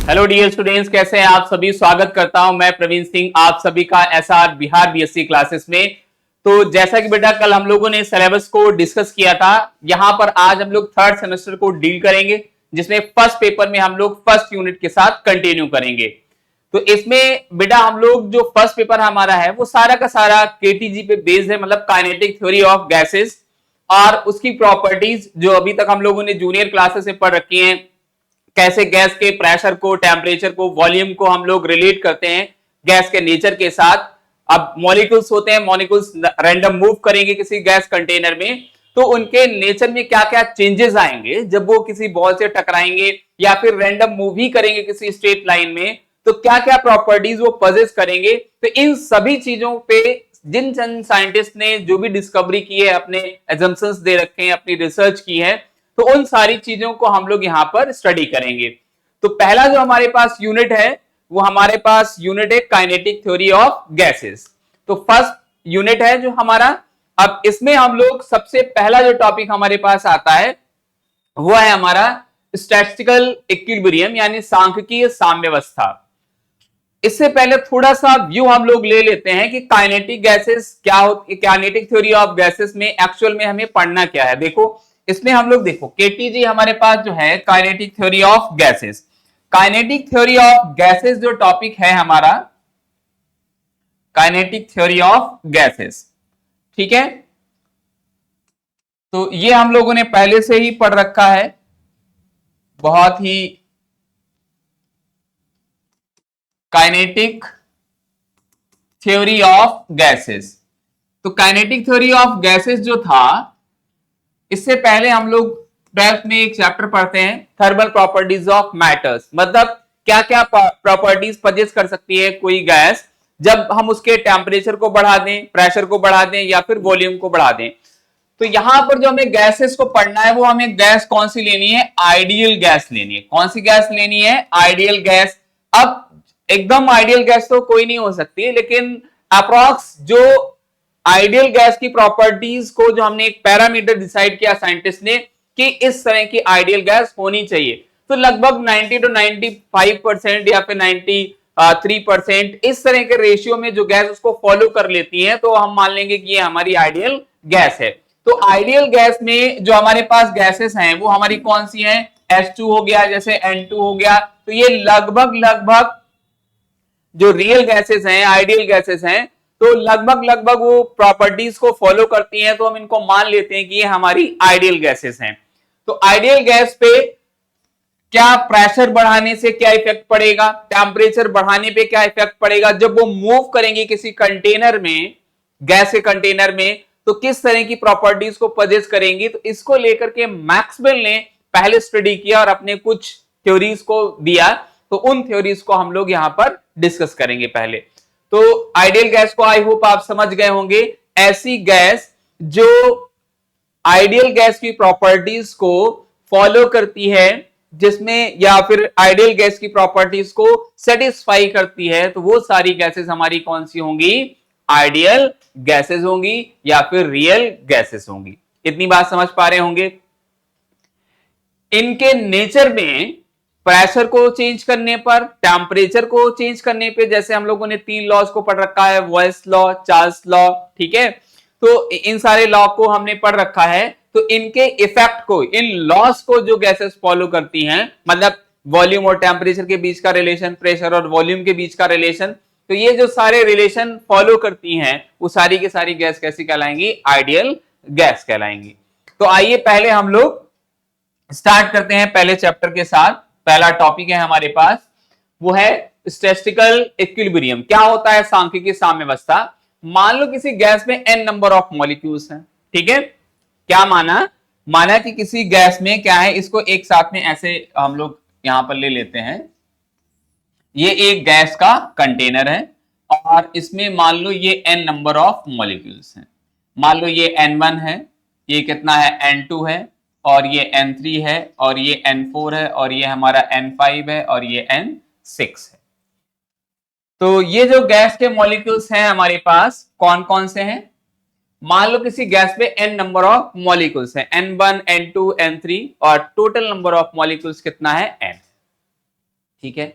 Hello dear students, कैसे हैं आप सभी। स्वागत करता हूं मैं प्रवीण सिंह आप सभी का एसआर बिहार बीएससी क्लासेस में। तो जैसा कि बेटा कल हम लोगों ने सिलेबस को डिस्कस किया था, यहां पर आज हम लोग थर्ड सेमेस्टर को डील करेंगे, जिसमें फर्स्ट पेपर में हम लोग फर्स्ट यूनिट के साथ कंटिन्यू करेंगे। तो इसमें बेटा हम लोग जो फर्स्ट पेपर हमारा है वो सारा का सारा केटीजी पे बेस्ड है, मतलब काइनेटिक थ्योरी ऑफ गैसेस और उसकी प्रॉपर्टीज जो अभी तक हम लोगों ने जूनियर क्लासेस में पढ़ रखी हैं। कैसे गैस के प्रेशर को, टेम्परेचर को, वॉल्यूम को हम लोग रिलेट करते हैं गैस के नेचर के साथ। अब मॉलिक्यूल्स होते हैं, मॉलिक्यूल्स रैंडम मूव करेंगे किसी गैस कंटेनर में, तो उनके नेचर में क्या क्या चेंजेस आएंगे जब वो किसी बॉल से टकराएंगे या फिर रैंडम मूव ही करेंगे किसी स्ट्रेट लाइन में, तो क्या क्या प्रॉपर्टीज वो पजेस करेंगे। तो इन सभी चीजों पे जिन साइंटिस्ट ने जो भी डिस्कवरी की है, अपने एजम्पशंस दे रखे हैं, अपनी रिसर्च की है, तो उन सारी चीजों को हम लोग यहां पर स्टडी करेंगे। तो पहला जो हमारे पास यूनिट है वो हमारे पास यूनिट है काइनेटिक थ्योरी ऑफ गैसेस। तो फर्स्ट यूनिट है जो हमारा। अब इसमें हम लोग सबसे पहला जो टॉपिक हमारे पास आता है वो है हमारा स्टैटिस्टिकल इक्विलिब्रियम, यानी सांख्यिकीय साम्यावस्था। इससे पहले थोड़ा सा व्यू हम लोग ले लेते हैं कि काइनेटिक गैसेस क्या होती है, काइनेटिक थ्योरी ऑफ गैसेस में एक्चुअल में हमें पढ़ना क्या है। देखो इसमें हम लोग देखो केटीजी हमारे पास जो है kinetic theory of gases. Kinetic theory of gases जो टॉपिक है हमारा, काइनेटिक थ्योरी ऑफ गैसेस, ठीक है। तो ये हम लोगों ने पहले से ही पढ़ रखा है, बहुत ही काइनेटिक थ्योरी ऑफ गैसेस। तो काइनेटिक थ्योरी ऑफ गैसेस जो था, इससे पहले हम लोग 12th में एक चैप्टर पढ़ते हैं थर्मल प्रॉपर्टीज ऑफ मैटर्स, मतलब क्या क्या प्रॉपर्टीज पजेस कर सकती है कोई गैस जब हम उसके टेम्परेचर को बढ़ा दें, प्रेशर को बढ़ा दें या फिर वॉल्यूम को बढ़ा दें। तो यहां पर जो हमें गैसेस को पढ़ना है वो हमें गैस कौन सी लेनी है, आइडियल गैस लेनी है। कौन सी गैस लेनी है, आइडियल गैस। अब एकदम आइडियल गैस तो कोई नहीं हो सकती, लेकिन अप्रॉक्स जो आइडियल गैस की प्रॉपर्टीज को जो हमने एक पैरामीटर डिसाइड किया साइंटिस्ट ने कि इस तरह की आइडियल गैस होनी चाहिए, तो लगभग 90 to 95% या फिर 93% इस तरह के रेशियो में जो गैस उसको फॉलो कर लेती है, तो हम मान लेंगे कि ये हमारी आइडियल गैस है। तो आइडियल गैस में जो हमारे पास गैसेस हैं वो हमारी कौन सी हैं, H2 हो गया, जैसे N2 हो गया। तो ये लगभग जो रियल गैसेस हैं, आइडियल गैसेस हैं, तो लगभग वो प्रॉपर्टीज को फॉलो करती हैं, तो हम इनको मान लेते हैं कि ये हमारी आइडियल गैसेस हैं। तो आइडियल गैस पे क्या प्रेशर बढ़ाने से क्या इफेक्ट पड़ेगा, टेम्परेचर बढ़ाने पे क्या इफेक्ट पड़ेगा, जब वो मूव करेंगे किसी कंटेनर में, गैस के कंटेनर में, तो किस तरह की प्रॉपर्टीज को पजेस करेंगी। तो इसको लेकर के मैक्सवेल ने पहले स्टडी किया और अपने कुछ थ्योरीज को दिया। तो उन थ्योरीज को हम लोग यहां पर डिस्कस करेंगे पहले। तो आइडियल गैस को आई होप आप समझ गए होंगे, ऐसी गैस जो आइडियल गैस की प्रॉपर्टीज को फॉलो करती है, जिसमें या फिर आइडियल गैस की प्रॉपर्टीज को सेटिस्फाई करती है, तो वो सारी गैसेस हमारी कौन सी होंगी, आइडियल गैसेस होंगी या फिर रियल गैसेस होंगी। इतनी बात समझ पा रहे होंगे। इनके नेचर में प्रेशर को चेंज करने पर, टेम्परेचर को चेंज करने पे, जैसे हम लोगों ने 3 लॉज को पढ़ रखा है, वॉयस लॉ, चार्ल्स लॉ, ठीक है। तो इन सारे लॉ को हमने पढ़ रखा है। तो इनके इफेक्ट को, इन लॉस को जो गैसेस फॉलो करती हैं, मतलब वॉल्यूम और टेम्परेचर के बीच का रिलेशन, प्रेशर और वॉल्यूम के बीच का रिलेशन, तो ये जो सारे रिलेशन फॉलो करती हैं वो सारी की सारी गैस कैसी कहलाएंगी, आइडियल गैस कहलाएंगी। तो आइए पहले हम लोग स्टार्ट करते हैं पहले चैप्टर के साथ। पहला टॉपिक है हमारे पास, वो है स्टैटिस्टिकल इक्विलिब्रियम। क्या होता है सांख्यिकीय साम्यावस्था। मान लो किसी गैस में n नंबर ऑफ मॉलिक्यूल्स हैं, ठीक है। क्या माना कि किसी गैस में क्या है, इसको एक साथ में ऐसे हम लोग यहां पर ले लेते हैं। ये एक गैस का कंटेनर है और इसमें मान लो ये n नंबर ऑफ मॉलिक्यूल्स हैं। मान लो ये N1 है, ये कितना है N2 है, और ये N3 है, और ये N4 है, और ये हमारा N5 है, और ये N6 है। तो ये जो गैस के मॉलिक्यूल्स हैं हमारे पास कौन कौन से हैं, मान लो किसी गैस में n नंबर ऑफ मॉलिक्यूल्स हैं, N1, N2, N3, और टोटल नंबर ऑफ मॉलिक्यूल्स कितना है, n। ठीक है,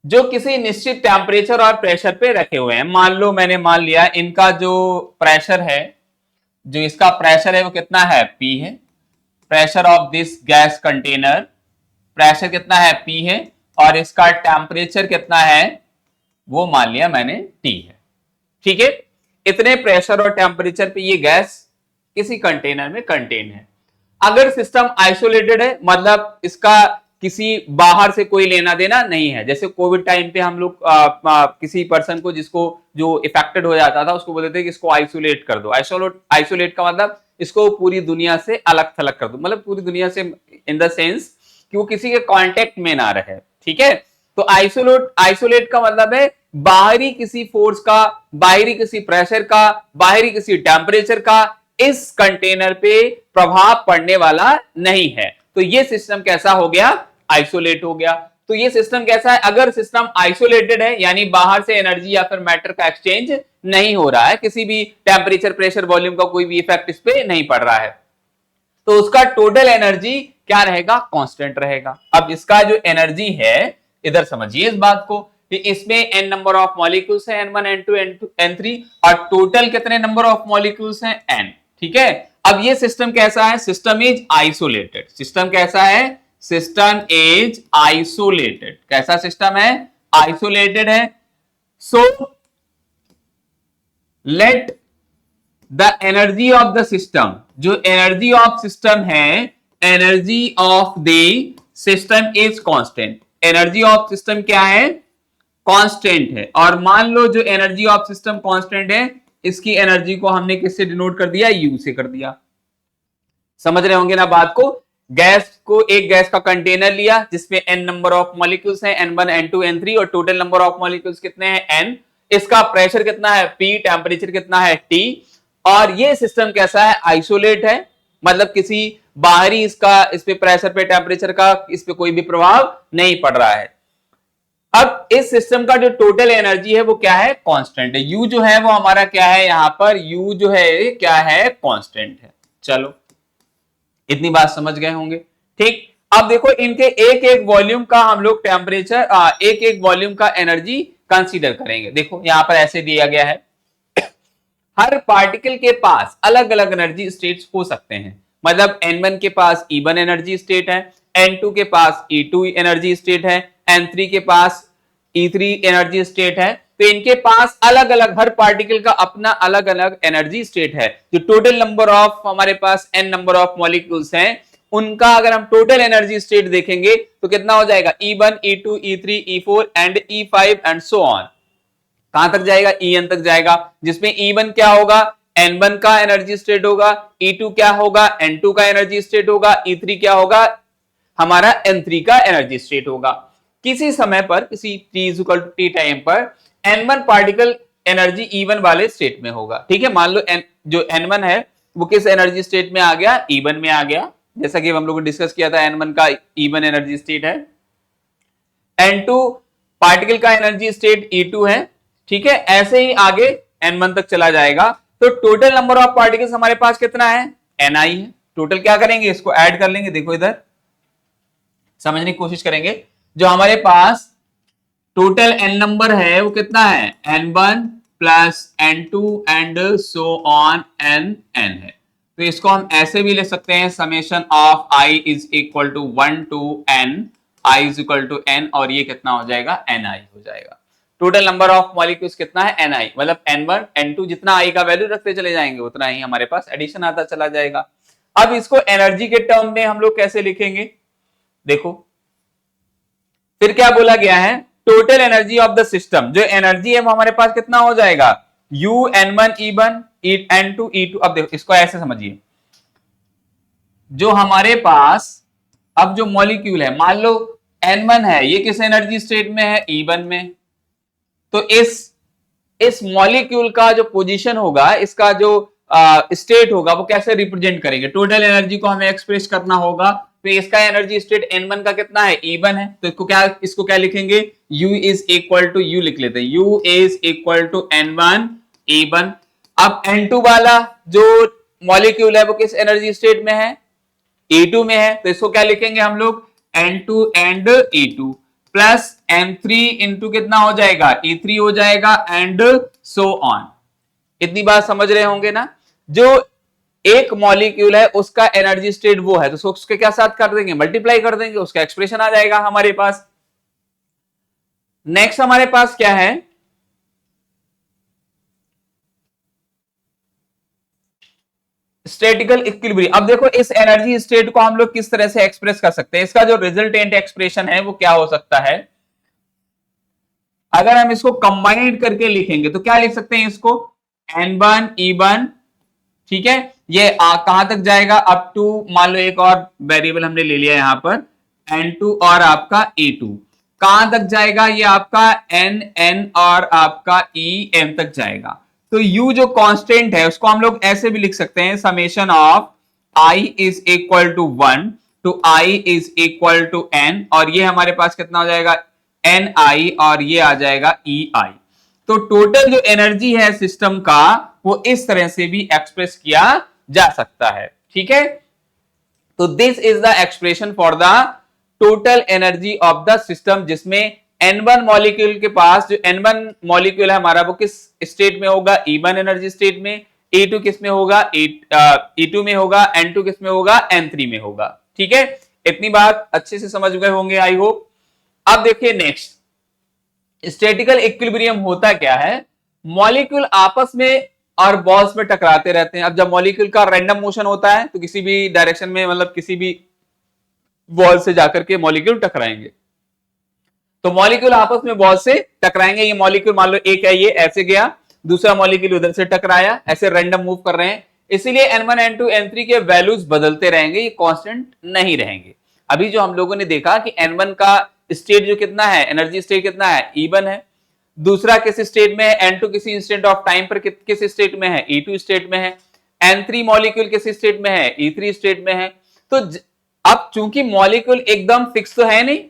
जो किसी निश्चित टेम्परेचर और प्रेशर पे रखे हुए हैं। मान लो मैंने मान लिया इनका जो प्रेशर है, जो इसका प्रेशर है वो कितना है, P है। Pressure of this gas container, pressure कितना है, P है, और इसका टेम्परेचर कितना है, वो मान लिया मैंने T है। ठीक है, इतने प्रेशर और टेम्परेचर पे ये गैस किसी कंटेनर में कंटेन है। अगर सिस्टम आइसोलेटेड है, मतलब इसका किसी बाहर से कोई लेना देना नहीं है, जैसे कोविड टाइम पे हम लोग किसी पर्सन को जिसको जो इफेक्टेड हो जाता था उसको बोलते थे कि इसको आइसोलेट कर दो। आइसोलेट का मतलब इसको पूरी दुनिया से अलग थलग कर दो, मतलब पूरी दुनिया से इन द सेंस कि वो किसी के कांटेक्ट में ना रहे। ठीक है, तो आइसोलेट का मतलब है बाहरी किसी फोर्स का, बाहरी किसी प्रेशर का, बाहरी किसी टेम्परेचर का इस कंटेनर पे प्रभाव पड़ने वाला नहीं है। तो ये सिस्टम कैसा हो गया, आइसोलेट हो गया। तो ये सिस्टम कैसा है, अगर सिस्टम आइसोलेटेड है यानी बाहर से एनर्जी या फिर मैटर का एक्सचेंज नहीं हो रहा है, किसी भी टेम्परेचर प्रेशर वॉल्यूम का कोई भी इफेक्ट इस पे नहीं पड़ रहा है, तो उसका टोटल एनर्जी क्या रहेगा, कांस्टेंट रहेगा। अब इसका जो एनर्जी है, इधर समझिए इस बात को कि इसमें n नंबर ऑफ मॉलिक्यूल्स है, n1 n2 n3, और टोटल कितने नंबर ऑफ मॉलिक्यूल्स हैं, n। ठीक है, अब ये सिस्टम कैसा है, सिस्टम इज आइसोलेटेड। सिस्टम कैसा है, सिस्टम इज आइसोलेटेड। कैसा सिस्टम है, आइसोलेटेड है। So let the energy of the system, जो एनर्जी ऑफ सिस्टम है, energy of the system is constant. Energy of system क्या है, कांस्टेंट है। और मान लो जो एनर्जी ऑफ सिस्टम कांस्टेंट है, इसकी एनर्जी को हमने किससे डिनोट कर दिया, U से कर दिया। समझ रहे होंगे ना बात को। गैस को, एक गैस का कंटेनर लिया जिसमें n नंबर ऑफ मॉलिक्यूल्स हैं, n1 n2 n3, और टोटल नंबर ऑफ मॉलिक्यूल्स कितने हैं, n। इसका प्रेशर कितना है, P, टेम्परेचर कितना है, T। और ये सिस्टम कैसा है, आइसोलेट है, मतलब किसी बाहरी इसका, इस पे प्रेशर पे टेम्परेचर का इस पे कोई भी प्रभाव नहीं पड़ रहा है। अब इस सिस्टम का जो टोटल एनर्जी है वो क्या है, कांस्टेंट है। U जो है वो हमारा क्या है, यहां पर U जो है क्या है, कांस्टेंट है। चलो, इतनी बात समझ गए होंगे। ठीक, अब देखो इनके एक एक वॉल्यूम का हम लोग टेम्परेचर, एक एक वॉल्यूम का एनर्जी कंसीडर करेंगे। देखो यहां पर ऐसे दिया गया है, हर पार्टिकल के पास अलग अलग एनर्जी स्टेट्स हो सकते हैं। मतलब n1 के पास E1 एनर्जी स्टेट है, n2 के पास E2 एनर्जी स्टेट है, n3 के पास E3 एनर्जी स्टेट है। तो इनके पास अलग अलग, हर पार्टिकल का अपना अलग अलग एनर्जी स्टेट है। जो टोटल नंबर ऑफ हमारे पास n नंबर ऑफ मॉलिक्यूल्स हैं, उनका अगर हम टोटल एनर्जी स्टेट देखेंगे तो कितना हो जाएगा, E1 E2 E3 E4 and E5 and so on. कहां तक जाएगा, En तक जाएगा, जिसमें E1 क्या होगा, N1 का एनर्जी स्टेट होगा, E2 क्या होगा, N2 का एनर्जी स्टेट होगा, E3 क्या होगा, हमारा N3 का एनर्जी स्टेट होगा। किसी समय पर, किसी t टाइम पर N1 पार्टिकल एनर्जी E1 वाले स्टेट में होगा। ठीक है, मान लो जो N1 है वो किस एनर्जी स्टेट में आ गया, E1 में आ गया, जैसा कि हम लोगों ने डिस्कस किया था, N1 का E1 एनर्जी स्टेट है। N2 पार्टिकल का एनर्जी स्टेट E2 है। ठीक है, ऐसे ही आगे N1 तक चला जाएगा। तो टोटल नंबर ऑफ पार्टिकल्स हमारे पास कितना है, Ni है। टोटल क्या करेंगे, इसको ऐड कर लेंगे। देखो इधर समझने की कोशिश करेंगे, जो हमारे पास टोटल n नंबर है वो कितना है, n1 plus n2 and so on n है। तो इसको हम ऐसे भी ले सकते हैं, summation of i is equal to 1 to n, i is equal to n, और ये कितना हो जाएगा, ni हो जाएगा। टोटल नंबर ऑफ मॉलिक्यूल्स कितना है, ni, मतलब n1 n2, जितना i का वैल्यू रखते चले जाएंगे उतना ही हमारे पास एडिशन आता चला जाएगा। अब इसको एनर्जी के टर्म में हम लोग कैसे लिखेंगे, देखो फिर क्या बोला गया है, total energy of the system, जो एनर्जी है वो हमारे पास कितना हो जाएगा, U N1 E1 N2 E2। अब देखो इसको ऐसे समझिए, जो हमारे पास अब जो मॉलिक्यूल है, मान लो N1 है, ये किस एनर्जी स्टेट में है, E1 में। तो इस मॉलिक्यूल का जो पोजीशन होगा, इसका जो स्टेट होगा, वो कैसे रिप्रेजेंट करेंगे, टोटल एनर्जी को हमें एक्सप्रेस करना होगा। तो इसका एनर्जी स्टेट N1 का कितना है, E1 है। तो इसको क्या लिखेंगे, U is equal to, U लिख लेते हैं, U is equal to N1 E1। अब N2 वाला जो मॉलिक्यूल है वो किस एनर्जी स्टेट में है, E2 में है। तो इसको क्या लिखेंगे हम लोग, N2 and E2। Plus M3 into कितना हो जाएगा, E3 हो जाएगा, एंड सो ऑन। इतनी बात समझ रहे होंगे ना। जो एक मॉलिक्यूल है उसका एनर्जी स्टेट वो है, तो उसके क्या साथ कर देंगे, मल्टीप्लाई कर देंगे, उसका एक्सप्रेशन आ जाएगा हमारे पास। नेक्स्ट हमारे पास क्या है, स्टेटिकल इक्विलिब्रियम। अब देखो इस एनर्जी स्टेट को हम लोग किस तरह से एक्सप्रेस कर सकते हैं, इसका जो रिजल्टेंट एक्सप्रेशन है वो क्या हो सकता है। अगर हम इसको कंबाइंड करके लिखेंगे तो क्या लिख सकते हैं इसको, N1 E1, ठीक है, ये कहां तक जाएगा, अप टू, मान लो एक और वेरिएबल हमने ले लिया यहां पर N2 और आपका E2, कहां तक जाएगा, ये आपका N और आपका EM तक जाएगा। तो U जो कांस्टेंट है उसको हम लोग ऐसे भी लिख सकते हैं, summation of I is equal to 1 to I is equal to N, और ये हमारे पास कितना हो जाएगा, Ni, और ये आ जाएगा EI। तो टोटल जो एनर्जी है सिस्टम का वो इस तरह से भी एक्सप्रेस किया जा सकता है, ठीक है। तो this is the expression for the total energy of the system, जिसमें N1 मॉलिक्यूल के पास, जो N1 मॉलिक्यूल है हमारा वो किस स्टेट में होगा, E1 एनर्जी स्टेट में, E2 किस में होगा, E2 में होगा, N2 किस में होगा, N3 में होगा, ठीक है। इतनी बात अच्छे से समझ गए होंगे आई होप। अब देखिए नेक्स्ट, स्टैटिकल इक्विलिब्रियम होता क्या है, मॉलिक्यूल आपस में और बॉल्स में टकराते रहते हैं। अब जब मॉलिक्यूल का रैंडम मोशन होता है तो किसी भी डायरेक्शन में, मतलब किसी भी बॉल से जाकर के मॉलिक्यूल टकराएंगे, तो मॉलिक्यूल आपस में बॉल से टकराएंगे। ये मॉलिक्यूल मान लो एक है, ये ऐसे गया, दूसरा मॉलिक्यूल उधर से टकराया, ऐसे रैंडम मूव कर रहे हैं, इसीलिए N1 N2 N3 के वैल्यूज बदलते रहेंगे, ये कांस्टेंट नहीं रहेंगे। अभी जो हम लोगों ने देखा कि N1 का स्टेट जो कितना है, एनर्जी स्टेट कितना है, E1 है, दूसरा किस स्टेट में है, N2 किसी इंस्टेंट ऑफ टाइम पर किस स्टेट में है, E2 स्टेट में है, N3 मॉलिक्यूल किस स्टेट में है, E3 स्टेट में है। तो अब चूंकि मॉलिक्यूल एकदम फिक्स तो है नहीं,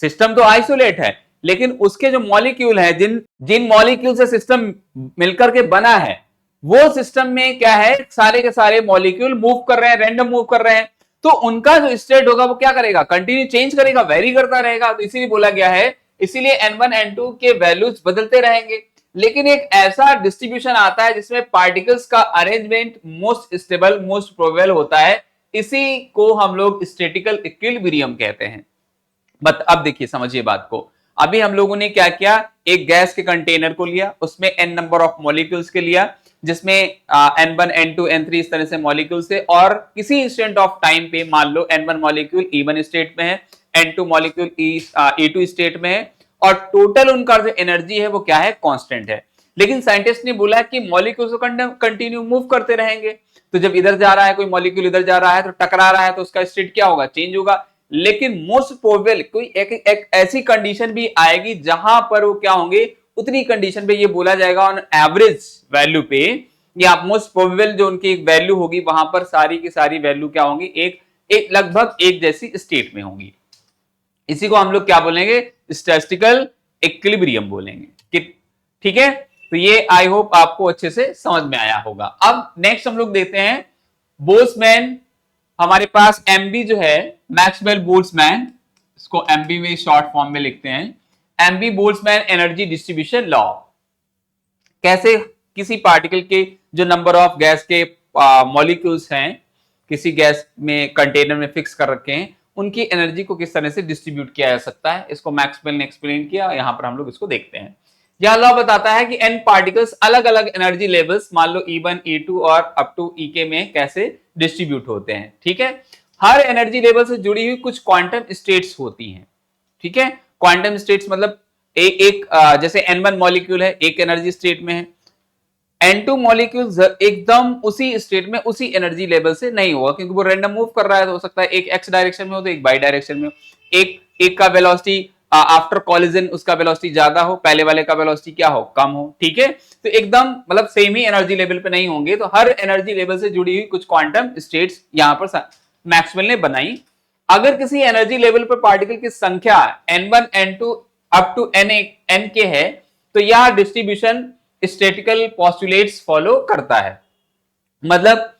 सिस्टम तो आइसोलेट है, लेकिन उसके जो मॉलिक्यूल है, जिन जिन मॉलिक्यूल से सिस्टम मिलकर के बना है, वो सिस्टम में क्या है, सारे के सारे मॉलिक्यूल मूव कर रहे हैं, रैंडम मूव कर रहे हैं, तो उनका जो स्टेट होगा वो क्या करेगा, कंटिन्यू चेंज करेगा, वेरी करता रहेगा। तो इसीलिए बोला गया है, इसीलिए N1 N2 के वैल्यूज बदलते रहेंगे। लेकिन एक ऐसा डिस्ट्रीब्यूशन आता है जिसमें पार्टिकल्स का arrangement most stable, most probable होता है, इसी को हम लोग स्टैटिकल इक्विलिब्रियम कहते हैं। बट अब देखिए, समझिए बात को। अभी हम लोगों ने क्या किया, एक गैस के कंटेनर को लिया, उसमें n नंबर ऑफ मॉलिक्यूल्स के लिया, जिसमें N1 N2 N3 इस तरह से मॉलिक्यूल्स थे, और किसी इंस्टेंट ऑफ टाइम पे मान लो N1 मॉलिक्यूल E1 स्टेट में है, N2 मॉलिक्यूल E2 स्टेट में है, और टोटल उनका जो एनर्जी है वो क्या है, कांस्टेंट है। लेकिन साइंटिस्ट ने बोला कि मॉलिक्यूल्स कंटिन्यू मूव करते रहेंगे, तो जब इधर जा रहा है कोई मॉलिक्यूल, इधर जा रहा है तो टकरा रहा है, तो उसका स्टेट क्या होगा, चेंज होगा। लेकिन मोस्ट प्रोबेबल कोई एक ऐसी कंडीशन भी आएगी जहां पर वो क्या होंगे, उतनी कंडीशन पे ये बोला जाएगा ऑन एवरेज वैल्यू पे, या मोस्ट प्रोबेबल जो उनकी एक वैल्यू होगी, वहां पर सारी की सारी वैल्यू क्या होंगी, एक लगभग एक जैसी स्टेट में होंगी। इसी को हम लोग क्या बोलेंगे, स्टैटिस्टिकल इक्विलिब्रियम बोलेंगे। ठीक है, तो ये आई होप आपको अच्छे से समझ में आया होगा। अब नेक्स्ट हम लोग देखते हैं बोल्ट्जमैन, हमारे पास एमबी जो है, मैक्सवेल बोल्ट्जमैन, इसको एमबी में शॉर्ट फॉर्म में लिखते हैं, MB Boltzmann energy distribution law. कैसे किसी पार्टिकल के जो नंबर ऑफ गैस के मॉलिक्यूल्स हैं, किसी गैस में कंटेनर में फिक्स कर रखे हैं, उनकी एनर्जी को किस तरह से डिस्ट्रीब्यूट किया जा सकता है, इसको मैक्सवेल ने एक्सप्लेन किया। यहां पर हम लोग इसको देखते हैं। यह लॉ बताता है कि n पार्टिकल्स अलग अलग एनर्जी लेवल्स, मान लो E1 E2 और अप टू Ek में कैसे डिस्ट्रीब्यूट होते हैं। ठीक है, हर एनर्जी लेवल से जुड़ी हुई कुछ क्वांटम स्टेट्स होती हैं। ठीक है, क्वांटम स्टेट्स मतलब एक जैसे N1 मॉलिक्यूल है, एक एनर्जी स्टेट में है, N2 मॉलिक्यूल एकदम उसी स्टेट में, उसी एनर्जी लेवल से नहीं होगा, क्योंकि वो रैंडम मूव कर रहा है, तो हो सकता है एक एक्स डायरेक्शन में हो तो एक वाई डायरेक्शन में हो, एक का वेलोसिटी आफ्टर कॉलिजन उसका वेलोसिटी ज्यादा हो, पहले वाले का वेलोसिटी क्या हो, कम हो। ठीक है, तो एकदम मतलब सेम ही एनर्जी लेवल पे नहीं होंगे, तो हर एनर्जी लेवल से जुड़ी हुई कुछ क्वांटम स्टेट्स यहां पर मैक्सवेल ने बनाई। अगर किसी एनर्जी लेवल पर पार्टिकल की संख्या N1 N2 up to N के है, तो यह डिस्ट्रीब्यूशन स्टैटिकल पोस्टुलेट्स फॉलो करता है। मतलब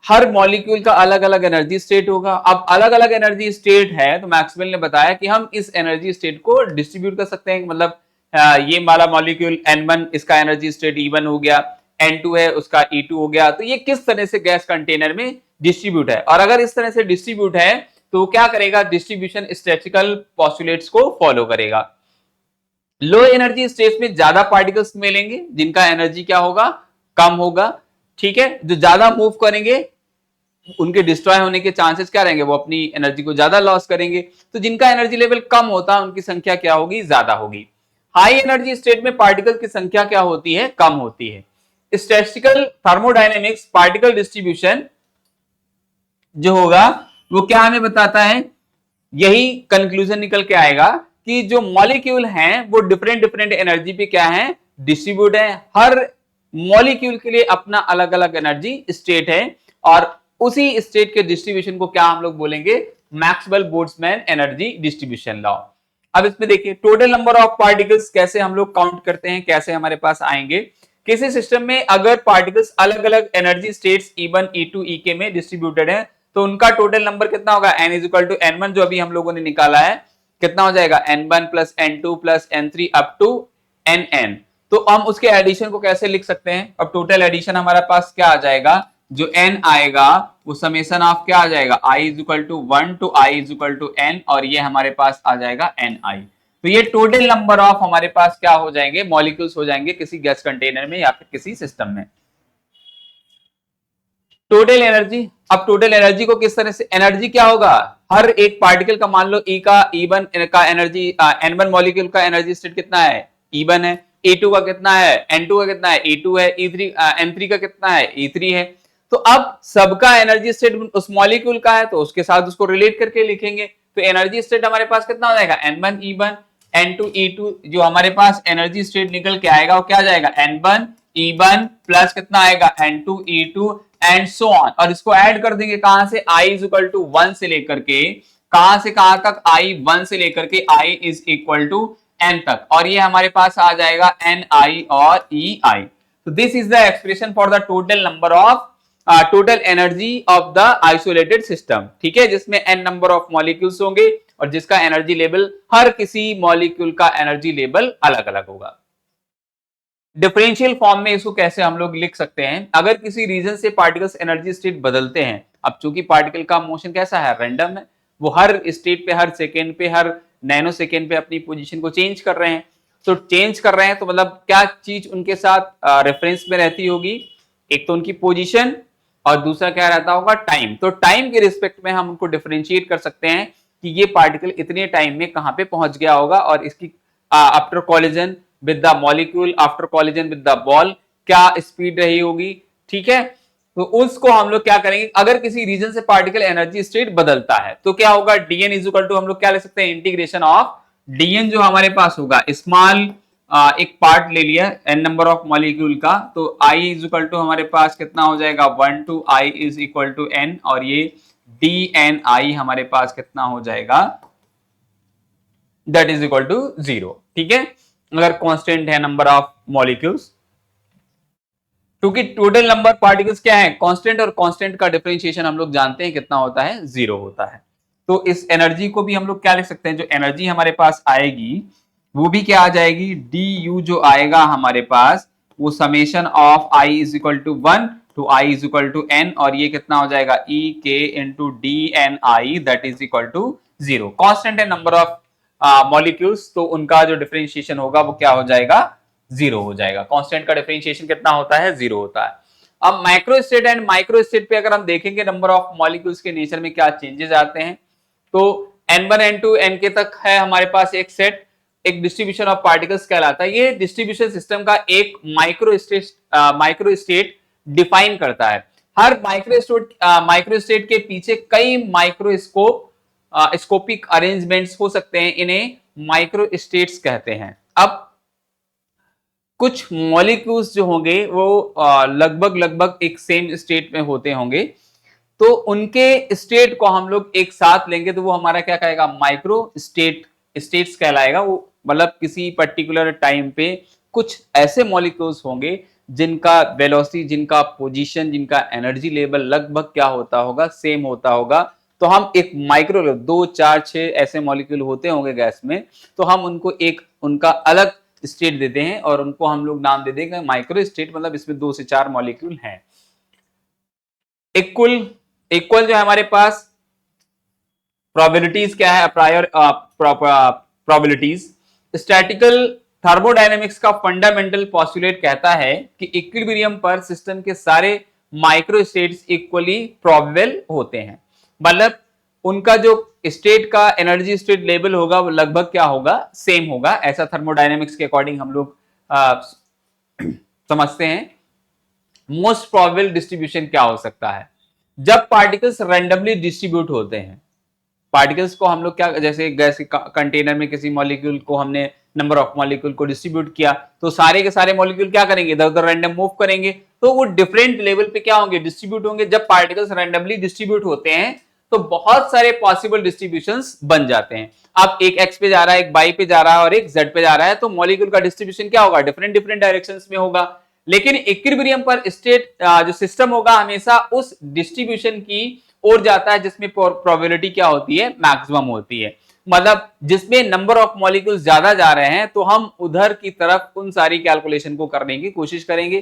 हर मॉलिक्यूल का अलग अलग एनर्जी स्टेट होगा। अब अलग अलग एनर्जी स्टेट है तो मैक्सवेल ने बताया कि हम इस एनर्जी स्टेट को डिस्ट्रीब्यूट कर सकते हैं। मतलब ये वाला मॉलिक्यूल N1 इसका एनर्जी स्टेट E1 हो गया, N2 है उसका E2 हो गया, तो ये किस तरह से गैस कंटेनर में डिस्ट्रीब्यूट है। और अगर इस तरह से डिस्ट्रीब्यूट है तो क्या करेगा, डिस्ट्रीब्यूशन स्टैटिस्टिकल पोस्टुलेट्स को फॉलो करेगा। लो एनर्जी स्टेट में ज्यादा पार्टिकल्स मिलेंगे जिनका एनर्जी क्या होगा, कम होगा। ठीक है, जो ज्यादा मूव करेंगे उनके डिस्ट्रॉय होने के चांसेस क्या रहेंगे, वो अपनी एनर्जी को ज्यादा लॉस करेंगे। तो जिनका एनर्जी लेवल कम होता है उनकी संख्या क्या होगी, ज्यादा होगी। हाई एनर्जी स्टेट में पार्टिकल की संख्या क्या होती है, कम होती है। स्टैटिस्टिकल थर्मोडायनेमिक्स पार्टिकल डिस्ट्रीब्यूशन जो होगा वो क्या हमें बताता है, यही कंक्लूजन निकल के आएगा कि जो मॉलिक्यूल हैं वो डिफरेंट डिफरेंट एनर्जी पे क्या है, डिस्ट्रीब्यूट है। हर मॉलिक्यूल के लिए अपना अलग अलग एनर्जी स्टेट है और उसी स्टेट के डिस्ट्रीब्यूशन को क्या हम लोग बोलेंगे, Maxwell Boltzmann energy distribution law. अब इसमें देखिए टोटल नंबर ऑफ पार्टिकल्स कैसे हम लोग काउंट करते हैं, कैसे हमारे पास आएंगे। किसी सिस्टम में अगर पार्टिकल्स अलग अलग energy states E1 E2 EK में डिस्ट्रीब्यूटेड है तो उनका टोटल नंबर कितना होगा, n is equal to N1 जो अभी हम लोगों ने निकाला है, कितना हो जाएगा N1 plus N2 plus N3 up to Nn। तो हम उसके एडिशन को कैसे लिख सकते हैं, अब टोटल एडिशन हमारे पास क्या आ जाएगा, जो n आएगा वो समेशन ऑफ क्या आ जाएगा, i is equal to 1 to i is equal to n, और ये हमारे पास आ जाएगा ni। तो ये टोटल नंबर ऑफ हमारे पास क्या हो जाएंगे, मॉलिक्यूल्स हो जाएंगे किसी गैस कंटेनर में या फिर किसी सिस्टम में। टोटल एनर्जी, अब टोटल एनर्जी को किस तरह से, एनर्जी क्या होगा, हर एक पार्टिकल का मान लो E का E1 का एनर्जी, N1 मॉलिक्यूल का एनर्जी स्टेट कितना है, E1 है, E2 का कितना है, N2 का कितना है, E2 है, E3 N3 का कितना है, E3 है। तो अब सबका एनर्जी स्टेट उस मॉलिक्यूल का है तो उसके साथ उसको रिलेट करके लिखेंगे। तो एनर्जी स्टेट हमारे पास कितना हो जाएगा, N1 E1 N2 E2, जो हमारे पास एनर्जी स्टेट निकल के आएगा वो क्या आ जाएगा, N1 E1 प्लस कितना आएगा N2 E2 and so on. और इसको ऐड कर देंगे कहां से, i इज इक्वल टू 1 से लेकर के कहां से कहां तक, i 1 से लेकर के i is equal to n तक, और ये हमारे पास आ जाएगा ni और ei। तो this is the expression for the total number of total energy of the isolated system. ठीक है, जिसमें n नंबर ऑफ मॉलिक्यूल्स होंगे और जिसका एनर्जी लेवल, हर किसी मॉलिक्यूल का एनर्जी लेवल अलग अलग होगा। डिफरेंशियल फॉर्म में इसको कैसे हम लोग लिख सकते हैं, अगर किसी रीजन से पार्टिकल्स एनर्जी स्टेट बदलते हैं, अब चूंकि पार्टिकल का मोशन कैसा है, रैंडम है, वो हर स्टेट पे, हर सेकेंड पे, हर नैनो सेकेंड पे अपनी पोजीशन को चेंज कर रहे हैं। तो चेंज कर रहे हैं तो मतलब क्या चीज उनके साथ रेफरेंस में रहती होगी, एक तो उनकी पोजीशन और दूसरा क्या रहता होगा, टाइम। तो टाइम के रिस्पेक्ट में हम उनको डिफरेंशिएट कर सकते हैं कि ये पार्टिकल इतने टाइम में कहां पे पहुंच गया होगा और इसकी after collision with the molecule, after collision with the ball क्या स्पीड रही होगी। ठीक है, तो उसको हम लोग क्या करेंगे, अगर किसी रीजन से पार्टिकल एनर्जी स्टेट बदलता है तो क्या होगा, dn इज इक्वल टू हम लोग क्या ले सकते हैं, इंटीग्रेशन ऑफ dn जो हमारे पास होगा, स्मॉल एक पार्ट ले लिया n नंबर ऑफ मॉलिक्यूल का, तो i इज इक्वल टू हमारे पास कितना हो जाएगा, 1 to i is equal to n, और ये dni हमारे पास कितना हो जाएगा, दैट इज इक्वल टू 0। ठीक है, अगर कांस्टेंट है नंबर ऑफ मॉलिक्यूल्स, क्योंकि टोटल नंबर पार्टिकल्स क्या है, कांस्टेंट, और कांस्टेंट का डिफरेंशिएशन हम लोग जानते हैं कितना होता है, 0 होता है। तो इस एनर्जी को भी हम लोग क्या लिख सकते हैं, जो एनर्जी हमारे पास आएगी वो भी क्या आ जाएगी, du जो आएगा हमारे पास वो summation of i is equal to 1 to i is equal to n, और ये कितना हो जाएगा, e k into dni that is equal to 0। Constant है नंबर ऑफ मॉलिक्यूल्स, तो उनका जो डिफरेंशिएशन होगा वो क्या हो जाएगा, 0 हो जाएगा। कांस्टेंट का डिफरेंशिएशन कितना होता है, 0 होता है। अब micro state and micro state पे अगर हम देखेंगे नंबर ऑफ मॉलिक्यूल्स के नेचर में क्या चेंजेस आते हैं, तो n1 n2 nk तक है हमारे पास एक सेट, एक डिस्ट्रीब्यूशन ऑफ पार्टिकल्स कहलाता है। ये डिस्ट्रीब्यूशन सिस्टम का एक माइक्रो स्टेट डिफाइन करता है। हर माइक्रो स्टेट के पीछे कई स्कोपिक अरेंजमेंट्स हो सकते हैं, इन्हें माइक्रो स्टेट्स कहते हैं। अब कुछ मॉलिक्यूल्स जो होंगे वो लगभग एक सेम स्टेट में होते होंगे, तो उनके स्टेट को हम लोग एक साथ लेंगे तो वो हमारा क्या कहेगा, माइक्रो स्टेट्स कहलाएगा। वो मतलब किसी पर्टिकुलर टाइम पे कुछ ऐसे मॉलिक्यूल्स होंगे जिनका वेलोसिटी, जिनका पोजीशन, जिनका एनर्जी लेवल लगभग क्या होता होगा, सेम होता होगा, तो हम एक माइक्रो लेवल 2, 4, 6 ऐसे मॉलिक्यूल होते होंगे गैस में, तो हम उनको एक उनका अलग स्टेट देते हैं और उनको हम लोग नाम दे देंगे माइक्रो स्टेट, मतलब इसमें 2 से 4 मॉलिक्यूल हैं। इक्वल इक्वल जो है हमारे पास प्रोबेबिलिटीज क्या है, प्रायर प्रोबेबिलिटीज। स्टैटिकल थर्मोडायनेमिक्स का फंडामेंटल पोस्टुलेट कहता है कि इक्विलिब्रियम पर सिस्टम के सारे माइक्रो स्टेट्स इक्वली प्रोबेबल होते हैं, मतलब उनका जो स्टेट का एनर्जी स्टेट लेवल होगा वो लगभग क्या होगा, सेम होगा, ऐसा थर्मोडायनेमिक्स के अकॉर्डिंग हम लोग समझते हैं। मोस्ट प्रोबेबल डिस्ट्रीब्यूशन क्या हो सकता है, जब पार्टिकल्स रैंडमली डिस्ट्रीब्यूट होते हैं। पार्टिकल्स को हम लोग क्या, जैसे गैस कंटेनर में किसी मॉलिक्यूल को हमने नंबर ऑफ मॉलिक्यूल को डिस्ट्रीब्यूट किया, तो सारे के सारे मॉलिक्यूल क्या करेंगे, इधर उधर रैंडम मूव करेंगे, तो वो डिफरेंट लेवल पे क्या होंगे, डिस्ट्रीब्यूट होंगे। जब पार्टिकल्स रैंडमली डिस्ट्रीब्यूट होते हैं तो बहुत सारे पॉसिबल डिस्ट्रीब्यूशंस बन जाते हैं। अब एक एक्स पे जा रहा है, एक वाई पे जा रहा है और एक जेड पे जा रहा है, तो मॉलिक्यूल का डिस्ट्रीब्यूशन क्या होगा, डिफरेंट डिफरेंट डायरेक्शंस में होगा। लेकिन इक्विलिब्रियम पर स्टेट जो सिस्टम होगा हमेशा उस डिस्ट्रीब्यूशन की ओर जाता है जिसमें प्रोबेबिलिटी क्या होती है, मैक्सिमम होती है। मतलब जिसमें नंबर ऑफ मॉलिक्यूल्स ज्यादा जा रहे हैं तो हम उधर की तरफ उन सारी कैलकुलेशन को करने की कोशिश करेंगे।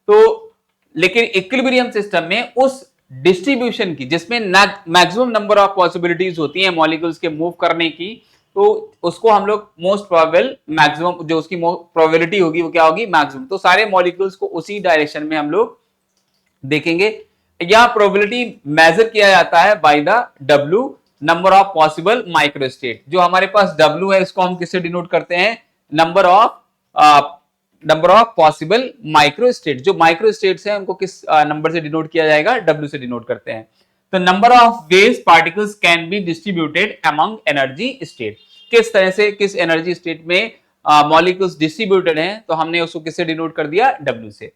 तो लेकिन इक्विलिब्रियम सिस्टम में उस डिस्ट्रीब्यूशन की जिसमें मैक्सिमम नंबर ऑफ पॉसिबिलिटीज होती हैं मॉलिक्यूल्स के मूव करने की, तो उसको हम लोग मोस्ट प्रोबेबल, मैक्सिमम जो उसकी प्रोबेबिलिटी होगी वो क्या होगी, मैक्सिमम। तो सारे मॉलिक्यूल्स को उसी डायरेक्शन में हम लोग देखेंगे। यह प्रोबेबिलिटी मेजर किया जाता है by the W, number of possible microstate. जो हमारे पास W है इसको हम किससे डिनोट करते हैं, नंबर ऑफ पॉसिबल माइक्रोस्टेट। जो माइक्रोस्टेट्स हैं उनको किस नंबर से डिनोट किया जाएगा, W से डिनोट करते हैं। तो number of veg particles can be distributed among energy state. किस तरह से, किस एनर्जी स्टेट में मॉलिक्यूल्स डिस्ट्रीब्यूटेड हैं, तो हमने उसको किससे डिनोट कर दिया, W से।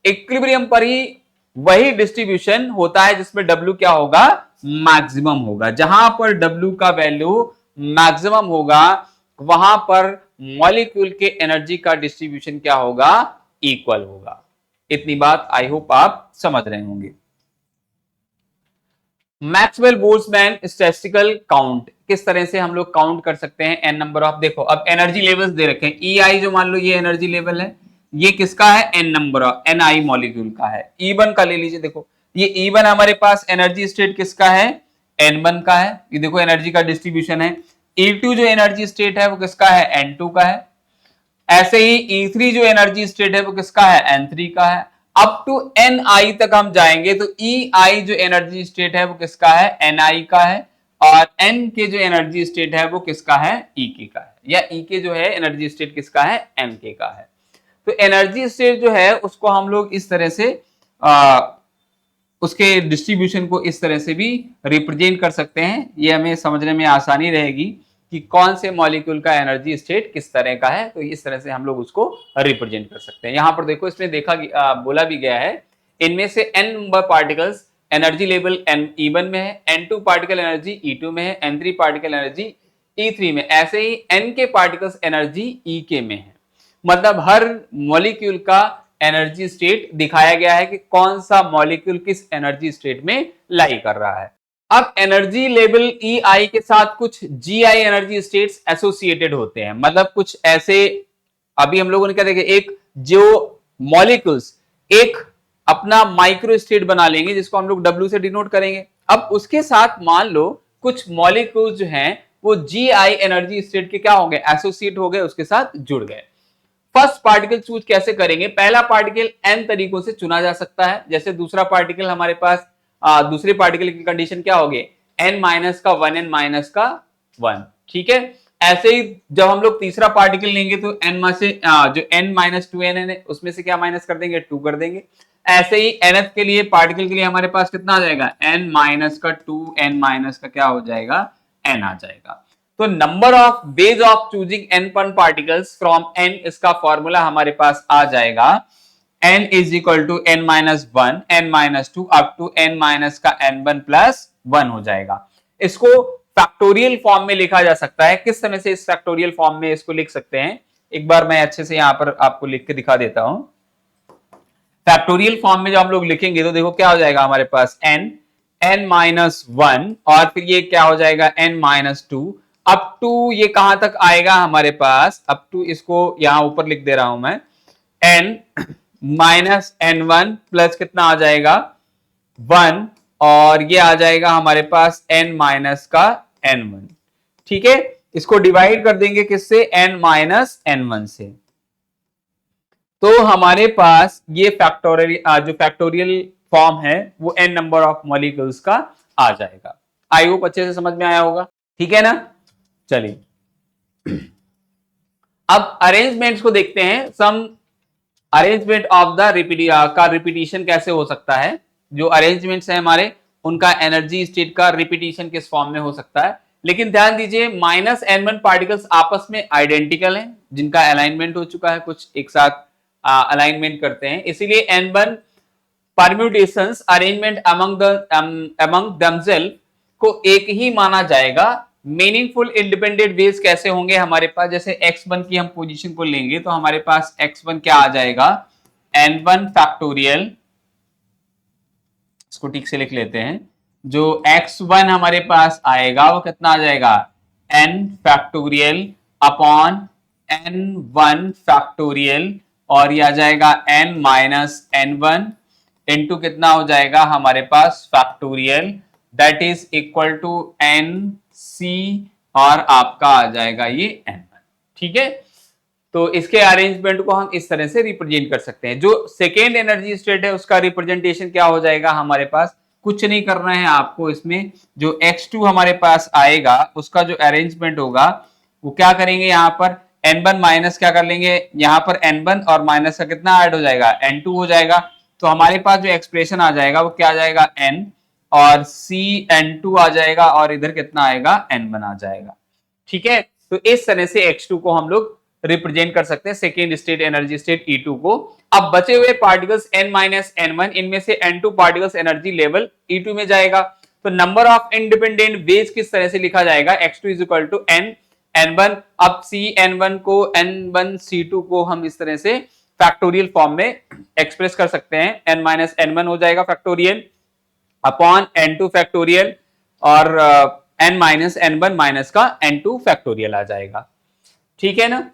इक्विलिब्रियम पर ही वही डिस्ट्रीब्यूशन होता है जिसमें W क्या होगा, मैक्सिमम होगा। जहां पर W का वैल्यू मैक्सिमम होगा वहां पर मॉलिक्यूल के एनर्जी का डिस्ट्रीब्यूशन क्या होगा, इक्वल होगा। इतनी बात आई होप आप समझ रहे होंगे। मैक्सवेल बोल्ट्जमैन स्टैटिस्टिकल काउंट, किस तरह से हम लोग काउंट कर सकते हैं एन नंबर ऑफ, देखो अब एनर्जी लेवल्स दे रखे हैं, EI जो मान लो ये एनर्जी लेवल है, ये किसका है, N number of NI molecule का है। E1 का ले लीजिए, देखो ये E1 हमारे पास एनर्जी स्टेट किसका है, N1 का है, ये देखो एनर्जी का डिस्ट्रीब्यूशन है। E2 जो एनर्जी स्टेट है वो किसका है, N2 का है। ऐसे ही E3 जो एनर्जी स्टेट है वो किसका है, N3 का है। अप टू NI तक हम जाएंगे तो EI जो एनर्जी स्टेट है वो किसका है, NI का है, और N के जो एनर्जी स्टेट है वो किसका है, EK का है, या EK जो है एनर्जी स्टेट किसका है, NK का है। तो एनर्जी स्टेट जो है उसको हम लोग इस तरह से उसके डिस्ट्रीब्यूशन को इस तरह से भी रिप्रेजेंट कर सकते हैं। ये हमें समझने में आसानी रहेगी कि कौन से मॉलिक्यूल का एनर्जी स्टेट किस तरह का है, तो इस तरह से हम लोग उसको रिप्रेजेंट कर सकते हैं। यहां पर देखो इसमें बोला भी गया है, इनमें से n number particles energy level E1 में है, N2 पार्टिकल एनर्जी E2 में है, N3 पार्टिकल एनर्जी E3 में, ऐसे ही N के पार्टिकल्स एनर्जी EK में है। मतलब हर मॉलिक्यूल का एनर्जी स्टेट दिखाया गया है कि कौन सा मॉलिक्यूल किस एनर्जी स्टेट में लाई कर रहा है। अब एनर्जी लेवल EI के साथ कुछ GI एनर्जी स्टेट्स एसोसिएटेड होते हैं, मतलब कुछ ऐसे, अभी हम लोगों ने क्या देखे, एक जो मॉलिक्यूल्स एक अपना माइक्रो स्टेट बना लेंगे जिसको हम लोग W से डिनोट करेंगे। अब उसके साथ मान लो कुछ मॉलिक्यूल्स जो हैं वो GI एनर्जी स्टेट के क्या हो गए, एसोसिएट हो गए, उसके साथ जुड़ गए। फर्स्ट पार्टिकल चूज कैसे करेंगे, पहला पार्टिकल n तरीकों से चुना जा सकता है। जैसे दूसरा पार्टिकल हमारे पास दूसरे पार्टिकल की कंडीशन क्या होगी, n माइनस का 1 n माइनस का 1, ठीक है। ऐसे ही जब हम लोग तीसरा पार्टिकल लेंगे तो n में से जो n माइनस 2n है उसमें से क्या माइनस कर देंगे, 2 कर देंगे। ऐसे ही nth के लिए पार्टिकल के लिए हमारे पास कितना आ जाएगा, n माइनस का 2 n माइनस का क्या हो जाएगा, n आ जाएगा। तो number of ways of choosing n particles from n, इसका फॉर्मूला हमारे पास आ जाएगा n is equal to n minus 1 n minus 2 up to n minus का n1 प्लस 1 हो जाएगा। इसको फैक्टोरियल फॉर्म में लिखा जा सकता है। किस तरह से इस फैक्टोरियल फॉर्म में इसको लिख सकते हैं, एक बार मैं अच्छे से यहां पर आपको लिख के दिखा देता हूं। फैक्टोरियल फॉर्म में जब हम लोग लिखेंगे तो देखो क्या हो जाएगा हमारे पास n-1 और फिर ये क्या हो जाएगा n-2 अप टू ये कहां तक आएगा हमारे पास, अप टू इसको यहां ऊपर लिख दे रहा हूं मैं, n-n1 प्लस कितना आ जाएगा 1 और ये आ जाएगा हमारे पास n माइनस का n1। ठीक है, इसको डिवाइड कर देंगे किससे, n-n1 से, तो हमारे पास ये फैक्टोरियल जो फैक्टोरियल फॉर्म है वो n नंबर ऑफ मॉलिक्यूल्स का आ जाएगा। आई होप अच्छे से समझ में आया होगा, ठीक है ना। चलिए अब अरेंजमेंट्स को देखते हैं। सम अरेंजमेंट ऑफ द रिपीटिशन कैसे हो सकता है, जो अरेंजमेंट्स है हमारे उनका एनर्जी स्टेट का रिपीटिशन किस फॉर्म में हो सकता है। लेकिन ध्यान दीजिए -n1 पार्टिकल्स आपस में आइडेंटिकल हैं, जिनका अलाइनमेंट हो चुका है, कुछ एक साथ अलाइनमेंट करते हैं, इसीलिए n1 permutations arrangement among themselves को एक ही माना जाएगा। मीनिंगफुल इंडिपेंडेंट वेज कैसे होंगे हमारे पास, जैसे x1 की हम पोजीशन को लेंगे तो हमारे पास x1 क्या आ जाएगा n1 फैक्टोरियल, इसको ठीक से लिख लेते हैं, जो x1 हमारे पास आएगा वो कितना आ जाएगा n factorial upon n1 factorial और ये आ जाएगा n माइनस n1 इंटू कितना हो जाएगा हमारे पास factorial, that is equal to n c और आपका आ जाएगा ये n1। ठीक है, तो इसके अरेंजमेंट को हम इस तरह से रिप्रेजेंट कर सकते हैं। जो सेकेंड एनर्जी स्टेट है उसका रिप्रेजेंटेशन क्या हो जाएगा हमारे पास, कुछ नहीं करना है आपको, इसमें जो x2 हमारे पास आएगा उसका जो अरेंजमेंट होगा वो क्या करेंगे, यहाँ पर n1 माइनस क्या कर लेंगे, यहाँ पर n1 और माइनस का कितना ऐड हो जाएगा n2 हो जाएगा, तो हमारे पास जो एक्सप्रेशन आ जाएगा वो क्या आ जाएगा n और CN2 आ जाएगा और इधर कितना आएगा n1 आ जाएगा। ठीक है, तो इस तरह से x2 को हम लोग रिप्रेजेंट कर सकते हैं, second state energy state E2 को। अब बचे हुए पार्टिकल्स n-n1, इनमें से n2 particles energy level E2 में जाएगा, तो नंबर ऑफ इंडिपेंडेंट वेज किस तरह से लिखा जाएगा, x2 is equal to n-n1। अब CN1 को n1C2 को हम इस तरह से फैक्टोरियल फॉर्म में एक्सप्रेस कर सकते हैं, n-n1 हो जाएगा फैक्टोरियल अपॉन n2 फैक्टोरियल और n-n1 माइनस का n2 फैक्टोरियल आ जाएगा। ठीक है ना।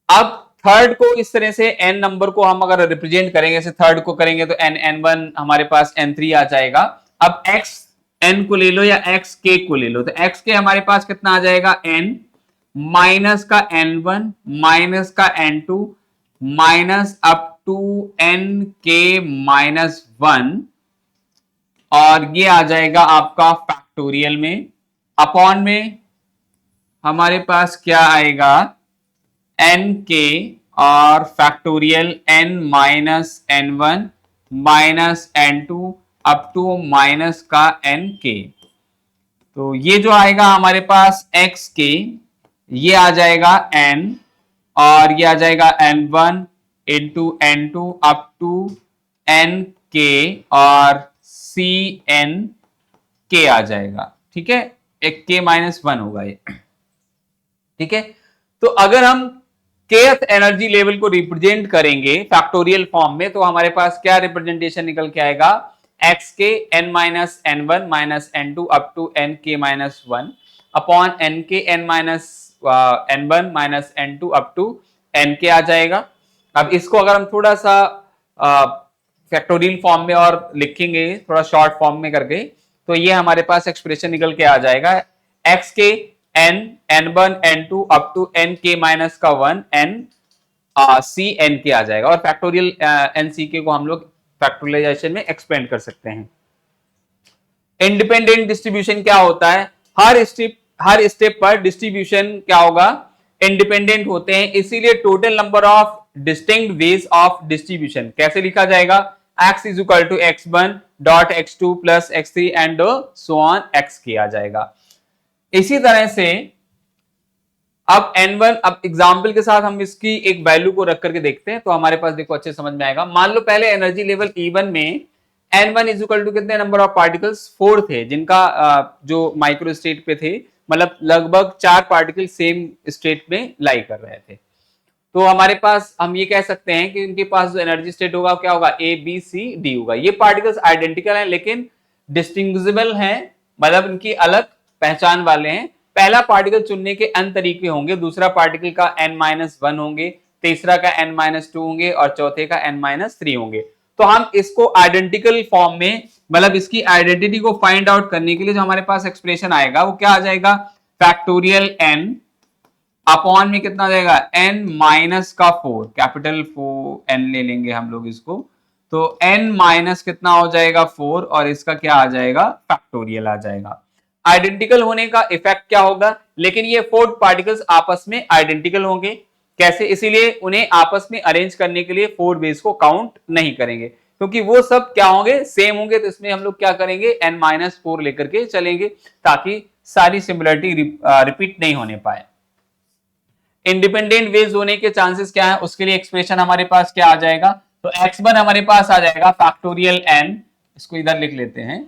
अब थर्ड को इस तरह से n नंबर को हम अगर रिप्रेजेंट करेंगे, जैसे थर्ड को करेंगे तो n-n1 हमारे पास n3 आ जाएगा। अब x n को ले लो या x k को ले लो, तो x k हमारे पास कितना आ जाएगा n माइनस का n1 माइनस का n2 minus up to n k minus 1 और ये आ जाएगा आपका फैक्टोरियल में, अपॉन में हमारे पास क्या आएगा n k और factorial n minus n1 minus n2 up टू माइनस का n k। तो ये जो आएगा हमारे पास x k, ये आ जाएगा n और ये आ जाएगा n1 into n2 up to n k और CN k आ जाएगा। ठीक है, एक k माइनस 1 होगा ये। ठीक है, तो अगर हम kth एनर्जी लेवल को रिप्रेजेंट करेंगे फैक्टोरियल फॉर्म में तो हमारे पास क्या रिप्रेजेंटेशन निकल के आएगा, xk n minus n1 minus n2 up to n k minus 1 upon n k n minus n1 minus n2 up to n k आ जाएगा। अब इसको अगर हम थोड़ा सा फैक्टोरियल फॉर्म में और लिखेंगे, थोड़ा शॉर्ट फॉर्म में करके, तो ये हमारे पास एक्सप्रेशन निकल के आ जाएगा xk n n1 n2 up to n k minus का 1 n c n k आ जाएगा। और फैक्टोरियल n c k को हम लोग फैक्टोरियलाइजेशन में एक्सपेंड कर सकते हैं। इंडिपेंडेंट डिस्ट्रीब्यूशन क्या होता है, हर स्टेप पर डिस्ट्रीब्यूशन क्या होगा, इंडिपेंडेंट होते हैं, इसीलिए total number of distinct ways of distribution कैसे लिखा जाएगा, x is equal to x1 dot x2 plus x3 and so on xk आ जाएगा। इसी तरह से अब n1, अब एग्जाम्पल के साथ हम इसकी एक वैल्यू को रख करके देखते हैं तो हमारे पास देखो अच्छे समझ में आएगा। मान लो पहले एनर्जी लेवल E1 में n1 इज इक्वल टू कितने नंबर ऑफ पार्टिकल्स 4 थे, जिनका जो माइक्रो स्टेट पे थे, मतलब लगभग 4 पार्टिकल सेम स्टेट में लाई कर रहे थे। तो हमारे पास हम ये कह सकते हैं कि इनके पास जो एनर्जी स्टेट होगा क्या होगा, ए बी सी डी होगा। ये पार्टिकल्स आइडेंटिकल हैं लेकिन डिस्टिंग्विजिबल हैं, मतलब इनकी अलग पहचान वाले हैं। पहला पार्टिकल चुनने के n तरीके होंगे, दूसरा पार्टिकल का n-1 होंगे, तीसरा का n-2 होंगे और चौथे का n-3 होंगे। तो हम इसको आइडेंटिकल फॉर्म में, मतलब इसकी आइडेंटिटी को फाइंड आउट करने के लिए जो हमारे पास एक्सप्रेशन आएगा वो क्या आ जाएगा, फैक्टोरियल n अपॉन में कितना आ जाएगा, n माइनस का 4, कैपिटल 4 n ले लेंगे हम लोग इसको, तो n माइनस कितना हो जाएगा 4 और इसका क्या आ जाएगा, फैक्टोरियल आ जाएगा। आइडेंटिकल होने का इफेक्ट क्या होगा, लेकिन ये 4 पार्टिकल्स आपस में आइडेंटिकल होंगे, कैसे, इसीलिए उन्हें आपस में अरेंज करने के लिए 4 बेस को काउंट नहीं करेंगे, क्योंकि वो सब क्या होंगे, सेम होंगे। तो इसमें हम लोग क्या करेंगे, n-4 लेकर के चलेंगे ताकि सारी सिमिलरिटी रिपीट नहीं होने पाए। इंडिपेंडेंट वेज होने के चांसेस क्या है, उसके लिए एक्सप्रेशन हमारे पास क्या आ जाएगा, तो x1 हमारे पास आ जाएगा फैक्टोरियल n, इसको इधर लिख लेते हैं।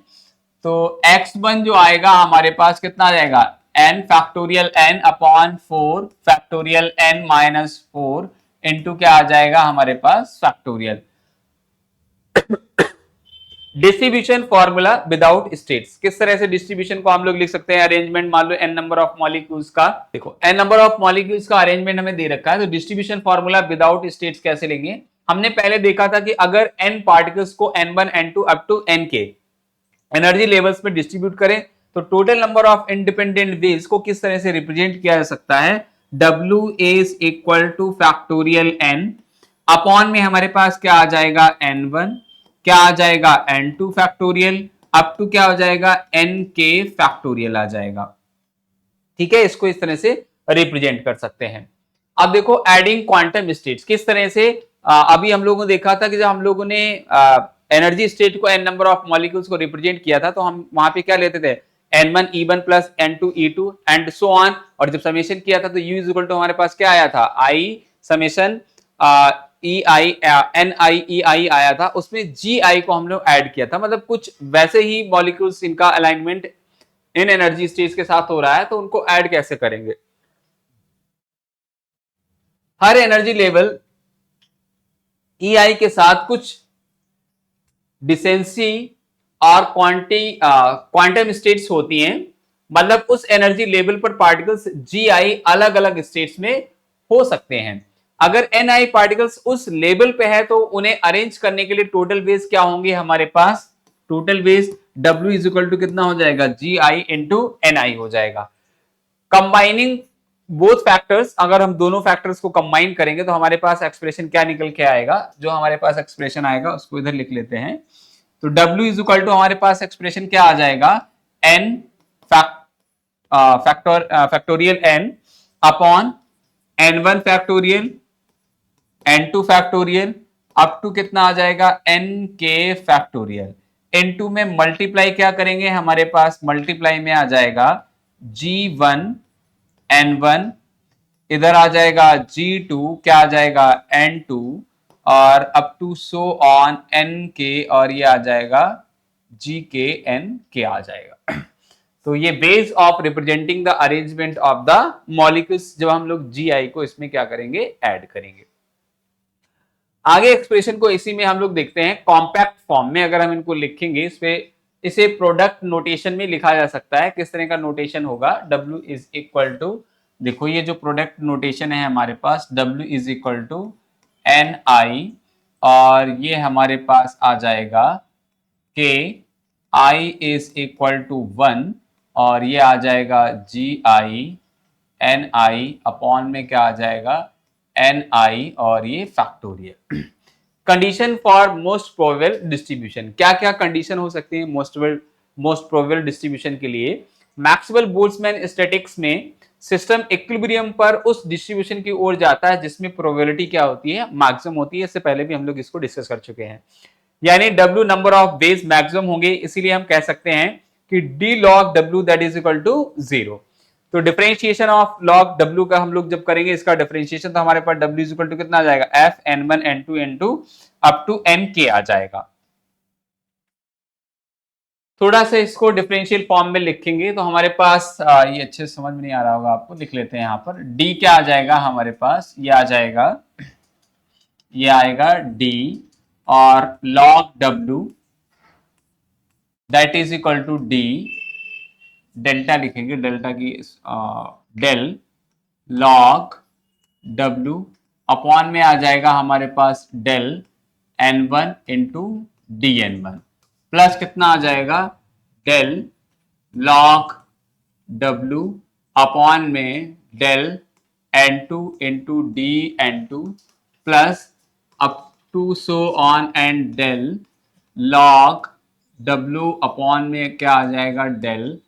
तो x1 जो आएगा हमारे पास कितना आ जाएगा, n factorial n upon 4 factorial n minus 4 into क्या आ जाएगा हमारे पास, factorial. Distribution formula without states, किस तरह से डिस्ट्रीब्यूशन को हम लोग लिख सकते हैं, अरेंजमेंट मान लो n नंबर ऑफ मॉलिक्यूल्स का, देखो n नंबर ऑफ मॉलिक्यूल्स का अरेंजमेंट हमें दे रखा है, तो डिस्ट्रीब्यूशन फॉर्मूला विदाउट स्टेट्स कैसे लेंगे। हमने पहले देखा था कि अगर n पार्टिकल्स को n1 n2 up to n के एनर्जी लेवल्स पे डिस्ट्रीब्यूट करें तो total number of independent waves को किस तरह से रिप्रेजेंट किया जा सकता है, W is equal two factorial n upon में हमारे पास क्या आ जाएगा, n1 क्या आ जाएगा, n2 फैक्टोरियल अप टू क्या हो जाएगा, n के फैक्टोरियल आ जाएगा। ठीक है, इसको इस तरह से रिप्रेजेंट कर सकते हैं। अब देखो एडिंग क्वांटम स्टेट्स किस तरह से, अभी हम लोगों ने देखा था कि जब हम लोगों ने एनर्जी स्टेट को n नंबर ऑफ मॉलिक्यूल्स को रिप्रेजेंट किया था तो हम वहां पे क्या लेते थे, n1 E1 plus n2 E2 and so on, और जब समेशन किया था तो U इज इक्वल टू हमारे पास क्या आया था, I समेशन NI आया था, उसमें GI को हम लोग ऐड किया था, मतलब कुछ वैसे ही मॉलिक्यूल्स इनका अलाइनमेंट इन एनर्जी स्टेज के साथ हो रहा है तो उनको ऐड कैसे करेंगे। हर एनर्जी लेवल EI के साथ कुछ डिसेंसी और क्वांटम स्टेट्स होती हैं, मतलब उस एनर्जी लेवल पर पार्टिकल्स GI अलग अलग स्टेट्स में हो सकते हैं। अगर NI पार्टिकल्स उस लेवल पे है तो उन्हें अरेंज करने के लिए टोटल वेज क्या होंगे हमारे पास, total ways W is equal to कितना हो जाएगा, GI इंटू NI हो जाएगा। कंबाइनिंग बोथ फैक्टर्स, अगर हम दोनों फैक्टर्स को कंबाइन करेंगे तो हमारे पास एक्सप्रेशन क्या निकल के आएगा, जो हमारे पास एक्सप्रेशन आएगा उसको इधर लिख लेते हैं। तो W इज इक्वल टू हमारे पास एक्सप्रेशन क्या आ जाएगा, n factorial n upon n1 factorial n2 factorial up to कितना आ जाएगा, n के फैक्टोरियल n2 में मल्टीप्लाई क्या करेंगे, हमारे पास मल्टीप्लाई में आ जाएगा G1 n1, इधर आ जाएगा G2 क्या आ जाएगा n2 और up to so on n के, और ये आ जाएगा G के n के आ जाएगा। तो ये base of representing the arrangement of the molecules, जब हम लोग GI को इसमें क्या करेंगे, ऐड करेंगे। आगे एक्सप्रेशन को इसी में हम लोग देखते हैं कॉम्पैक्ट फॉर्म में, अगर हम इनको लिखेंगे इसे प्रोडक्ट नोटेशन में लिखा जा सकता है। किस तरह का नोटेशन होगा, W इज इक्वल टू, देखो ये जो प्रोडक्ट नोटेशन है हमारे पास, W is equal to NI और ये हमारे पास आ जाएगा K, I is equal to 1 और ये आ जाएगा GI NI अपॉन में क्या आ जाएगा, NI और ये factorial. Condition for most probable distribution, क्या क्या कंडीशन हो सकती है मोस्ट प्रोबेबल डिस्ट्रीब्यूशन के लिए। मैक्सवेल बोल्ट्जमैन स्टैटिक्स में सिस्टम इक्विलिब्रियम पर उस डिस्ट्रीब्यूशन की ओर जाता है जिसमें प्रोबेबिलिटी क्या होती है, मैक्सिमम होती है। इससे पहले भी हम लोग इसको डिस्कस कर चुके हैं, यानी W number of base maximum होंगे, इसीलिए हम कह सकते हैं कि D log W that is equal to 0। तो डिफरेंशिएशन ऑफ लॉग W का हम लोग जब करेंगे इसका डिफरेंशिएशन, तो हमारे पास W इज इक्वल टू कितना आ जाएगा, F N1 N2 N2 up to NK आ जाएगा। थोड़ा सा इसको डिफरेंशियल फॉर्म में लिखेंगे तो हमारे पास ये अच्छे से समझ में नहीं आ रहा होगा आपको, लिख लेते हैं यहाँ पर। डी क्या आ जाएगा हमारे पास, ये आ जाएगा, ये आएगा डी, और log W that is equal to d, delta लिखेंगे, डेल्टा की डेल log W अपॉन में आ जाएगा हमारे पास del N1 into d N1, plus कितना आ जाएगा, डेल log W अपॉन में del N2 into d N2 plus up to so on and del log W upon में क्या आ जाएगा, del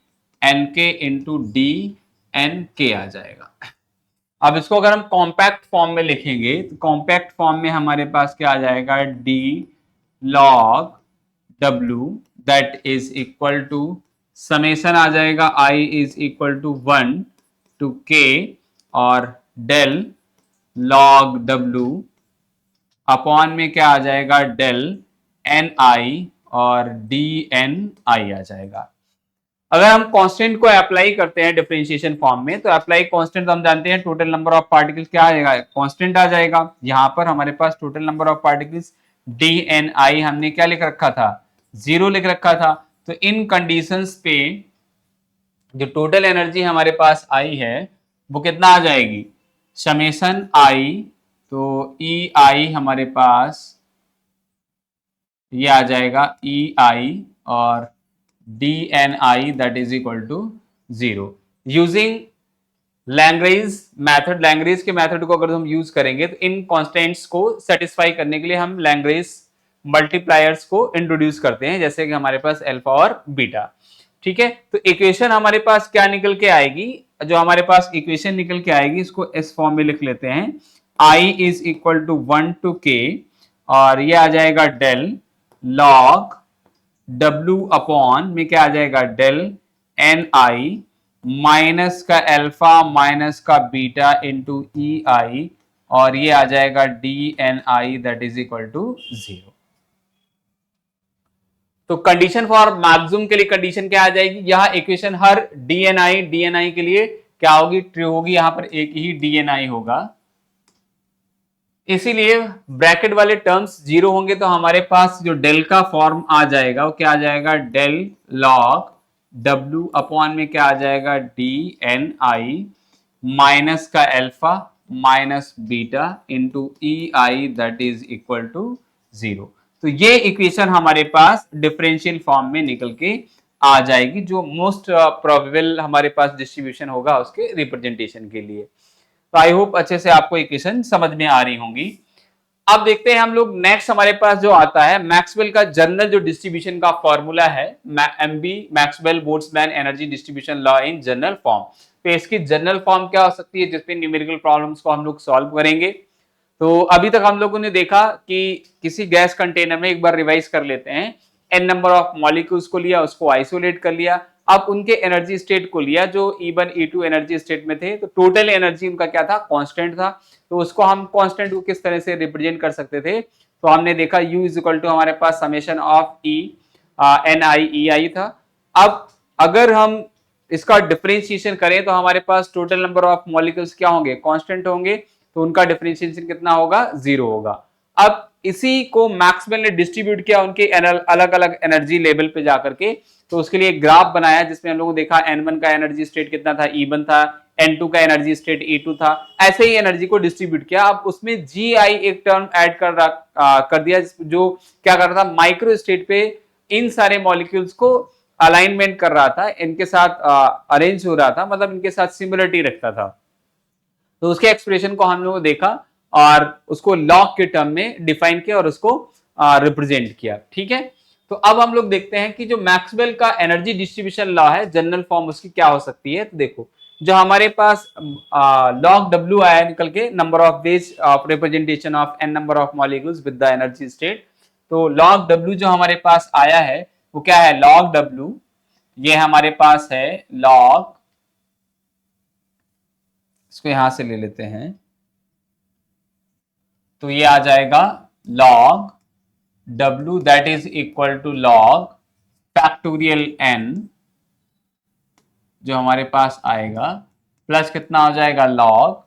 NK into d NK आ जाएगा। अब इसको अगर हम कॉम्पैक्ट फॉर्म में लिखेंगे तो कॉम्पैक्ट फॉर्म में हमारे पास क्या आ जाएगा, d log W that is equal to summation आ जाएगा I is equal to 1 to K और डेल log W अपॉन में क्या आ जाएगा, डेल NI और DNI आ जाएगा। अगर हम कांस्टेंट को अप्लाई करते हैं डिफरेंशिएशन फॉर्म में तो अप्लाई कांस्टेंट तो हम जानते हैं टोटल नंबर ऑफ पार्टिकल्स क्या आएगा, कांस्टेंट आ जाएगा। यहां पर हमारे पास total number of particles DNI हमने क्या लिख रखा था, 0 लिख रखा था। तो इन कंडीशंस पे जो टोटल एनर्जी हमारे पास आई है वो कितना आ जाएगी, समेशन आई, तो EI हमारे पास ये आ जाएगा EI और DNI that is equal to 0। Using Lagrange method, Lagrange के मेथड को अगर हम यूज करेंगे तो इन कांस्टेंट्स को सेटिस्फाई करने के लिए हम लैग्रेंज मल्टीप्लायर्स को इंट्रोड्यूस करते हैं, जैसे कि हमारे पास अल्फा और बीटा। ठीक है, तो इक्वेशन हमारे पास क्या निकल के आएगी, जो हमारे पास इक्वेशन निकल के आएगी इसको इस फॉर्म में लिख लेते हैं, I is equal to 1 to K और ये आ जाएगा डेल log W अपॉन में क्या आ जाएगा, डेल NI माइनस का अल्फा माइनस का बीटा इंटू EI और ये आ जाएगा DNI that is equal to 0। तो कंडीशन फॉर मैक्सिमम के लिए कंडीशन क्या आ जाएगी, यह इक्वेशन हर DNI के लिए क्या होगी, ट्रू होगी, यहां पर एक ही DNI होगा। इसीलिए ब्रैकेट वाले टर्म्स 0 होंगे तो हमारे पास जो डेल का फॉर्म आ जाएगा वो क्या आ जाएगा, डेल log W अपॉन में क्या आ जाएगा, DNI माइनस का alpha minus beta into EI that is equal to 0। तो ये इक्वेशन हमारे पास डिफरेंशियल फॉर्म में निकल के आ जाएगी, जो मोस्ट प्रोबेबल हमारे पास डिस्ट्रीब्यूशन होगा उसके रिप्रेजेंटेशन के लिए। तो आई होप अच्छे से आपको इक्वेशन समझ में आ रही होंगी। अब देखते हैं हम लोग नेक्स्ट हमारे पास जो आता है मैक्सवेल का जनरल जो डिस्ट्रीब्यूशन का फॉर्मूला है, MB Maxwell Boltzmann energy distribution law in general form. तो इसकी जनरल फॉर्म क्या हो सकती है जिसपे न्यूमेरिकल प्रॉब्लम्स को हम लोग सॉल्व करेंगे। तो अभी तक हम लोगों ने देखा कि किसी गैस कंटेनर में, एक बार रिवाइज कर लेते हैं, n नंबर ऑफ मॉलिक्यूल्स को लिया, उसको आइसोलेट कर लिया, अब उनके एनर्जी स्टेट को लिया जो E1 E2 एनर्जी स्टेट में थे, तो टोटल एनर्जी उनका क्या था, कांस्टेंट था। तो उसको हम कांस्टेंट को किस तरह से रिप्रेजेंट कर सकते थे, तो हमने देखा U इज इक्वल टू हमारे पास summation of E NI EI था। अब अगर हम इसका डिफरेंशिएशन करें तो हमारे पास टोटल नंबर ऑफ मॉलिक्यूल्स क्या होंगे, कांस्टेंट होंगे, तो उनका डिफरेंशिएशन कितना होगा, 0 होगा। अब इसी को मैक्सवेल ने डिस्ट्रीब्यूट किया उनके अलग अलग एनर्जी लेवल पे जाकर के, तो उसके लिए एक ग्राफ बनाया जिसमें हम लोगों ने देखा N1 का एनर्जी स्टेट कितना था, E1 था, N2 का एनर्जी स्टेट E2 था, ऐसे ही एनर्जी को डिस्ट्रीब्यूट किया। अब उसमें GI एक टर्म ऐड कर दिया जो क्या कर रहा था, माइक्रो स्टेट पे इन सारे मॉलिक्यूल्स को अलाइनमेंट कर रहा था, इनके साथ अरेंज हो रहा था, मतलब इनके साथ सिमिलरिटी रखता था। तो उसके एक्सप्रेशन को हम लोगों ने देखा और उसको लॉग के टर्म में डिफाइन किया और उसको रिप्रेजेंट किया। ठीक है, तो अब हम लोग देखते हैं कि जो मैक्सवेल का एनर्जी डिस्ट्रीब्यूशन लॉ है, जनरल फॉर्म उसकी क्या हो सकती है। तो देखो, जो हमारे पास log W आया निकल के, number of ways of representation of n number of molecules with the energy state. तो log W जो हमारे पास आया है वो क्या है, log W ये हमारे पास है log, इसको यहां से ले लेते हैं, तो ये आ जाएगा log W that is equal to log factorial n जो हमारे पास आएगा प्लस कितना हो जाएगा लॉग,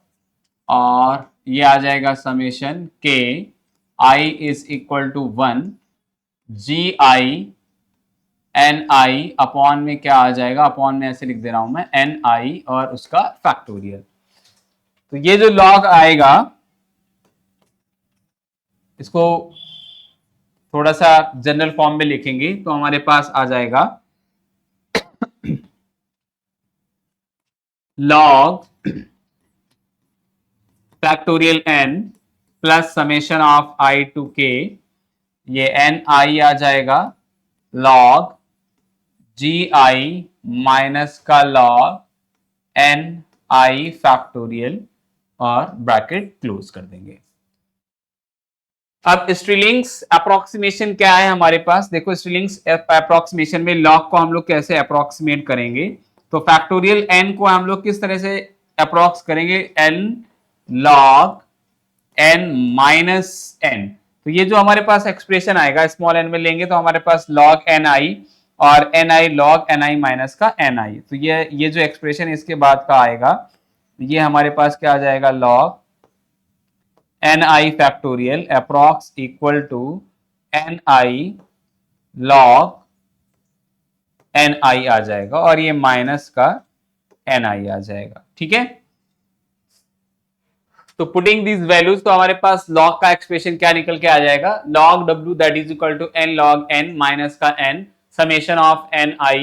और ये आ जाएगा summation k i is equal to 1 G I N I upon में क्या आ जाएगा, अपॉन में ऐसे लिख दे रहा हूं मैं एन आई और उसका फैक्टोरियल। तो ये जो लॉग आएगा इसको थोड़ा सा जनरल फॉर्म में लिखेंगे तो हमारे पास आ जाएगा log factorial n plus summation of i to k, ये एन आई आ जाएगा लॉग जी आई माइनस का लॉग एन आई फैक्टोरियल और ब्रैकेट क्लोज कर देंगे। अब स्ट्रीलिंग्स अप्रोक्सीमेशन क्या है हमारे पास, देखो स्ट्रीलिंग्स अप्रोक्सीमेशन में लॉग को हम लोग कैसे अप्रोक्सीमेट करेंगे, तो फैक्टोरियल n को हम लोग किस तरह से अप्रोक्स करेंगे, n log n minus n। तो ये जो हमारे पास एक्सप्रेशन आएगा स्मॉल n में लेंगे तो हमारे पास लॉग ni और ni लॉग ni माइनस का ni, तो ये जो एक्सप्रेशन इसके बाद का आएगा ये हमारे पास क्या आ जाएगा log ni factorial approx equal to ni log ni आ जाएगा और ये माइनस का ni आ जाएगा। ठीक है, तो पुटिंग दिस वैल्यूज तो हमारे पास लॉग का एक्सप्रेशन क्या निकल के आ जाएगा, log w that is equal to n log n minus का n summation of n i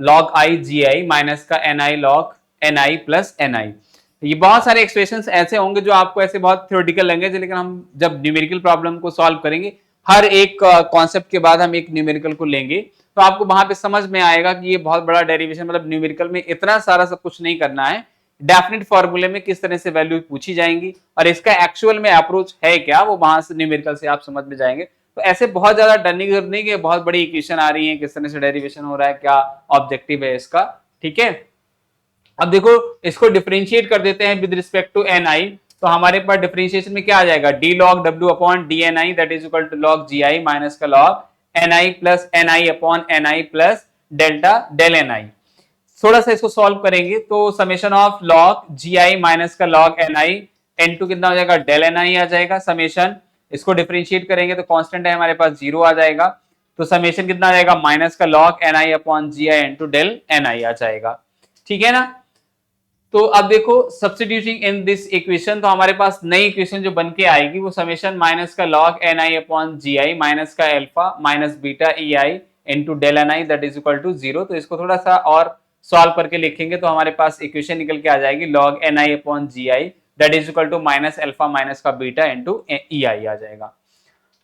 log i gi minus का n i log n i plus n i। ये बहुत सारे एक्सप्रेशंस ऐसे होंगे जो आपको ऐसे बहुत थ्योरेटिकल लगेंगे, लेकिन हम जब न्यूमेरिकल प्रॉब्लम को सॉल्व करेंगे हर एक कॉन्सेप्ट के बाद हम एक न्यूमेरिकल को लेंगे तो आपको वहां पे समझ में आएगा कि ये बहुत बड़ा डेरिवेशन, मतलब न्यूमेरिकल में इतना सारा सब कुछ नहीं करना है, डेफिनेट फॉर्मूले में किस तरह से वैल्यू पूछी जाएंगी और इसका एक्चुअल में अप्रोच है क्या, वो वहां से न्यूमेरिकल से आप समझ में जाएंगे। तो ऐसे बहुत ज्यादा डरने की जरूरत नहीं कि बहुत बड़ी इक्वेशन आ रही है, किस तरह से डेरिवेशन हो रहा है, क्या ऑब्जेक्टिव है इसका। ठीक है, अब देखो इसको डिफरेंशिएट कर देते हैं with respect to N I, तो हमारे पास डिफरेंशिएशन में क्या आ जाएगा, d log W upon d N I that is equal to log G I minus का log N I plus N I upon N I plus delta del N I. थोड़ा सा इसको सॉल्व करेंगे तो summation of log G I minus का log N I N two कितना हो जाएगा, डेल एन आई आ जाएगा समेशन, इसको डिफरेंशिएट करेंगे तो कांस्टेंट है हमारे पास 0 आ जाएगा, तो समेशन कितना आ जाएगा माइनस का log N I upon G I into del N I आ जाएगा। ठीक है ना, तो अब देखो सब्स्टिट्यूटिंग इन दिस इक्वेशन तो हमारे पास नई इक्वेशन जो बन के आएगी वो समेशन माइनस का log N I upon G I minus का alpha minus beta E I into del N I that is equal to 0। तो इसको थोड़ा सा और सॉल्व करके लिखेंगे तो हमारे पास इक्वेशन निकल के आ जाएगी log N I upon G I that is equal to minus alpha minus का बीटा इंटू ई आई आ जाएगा।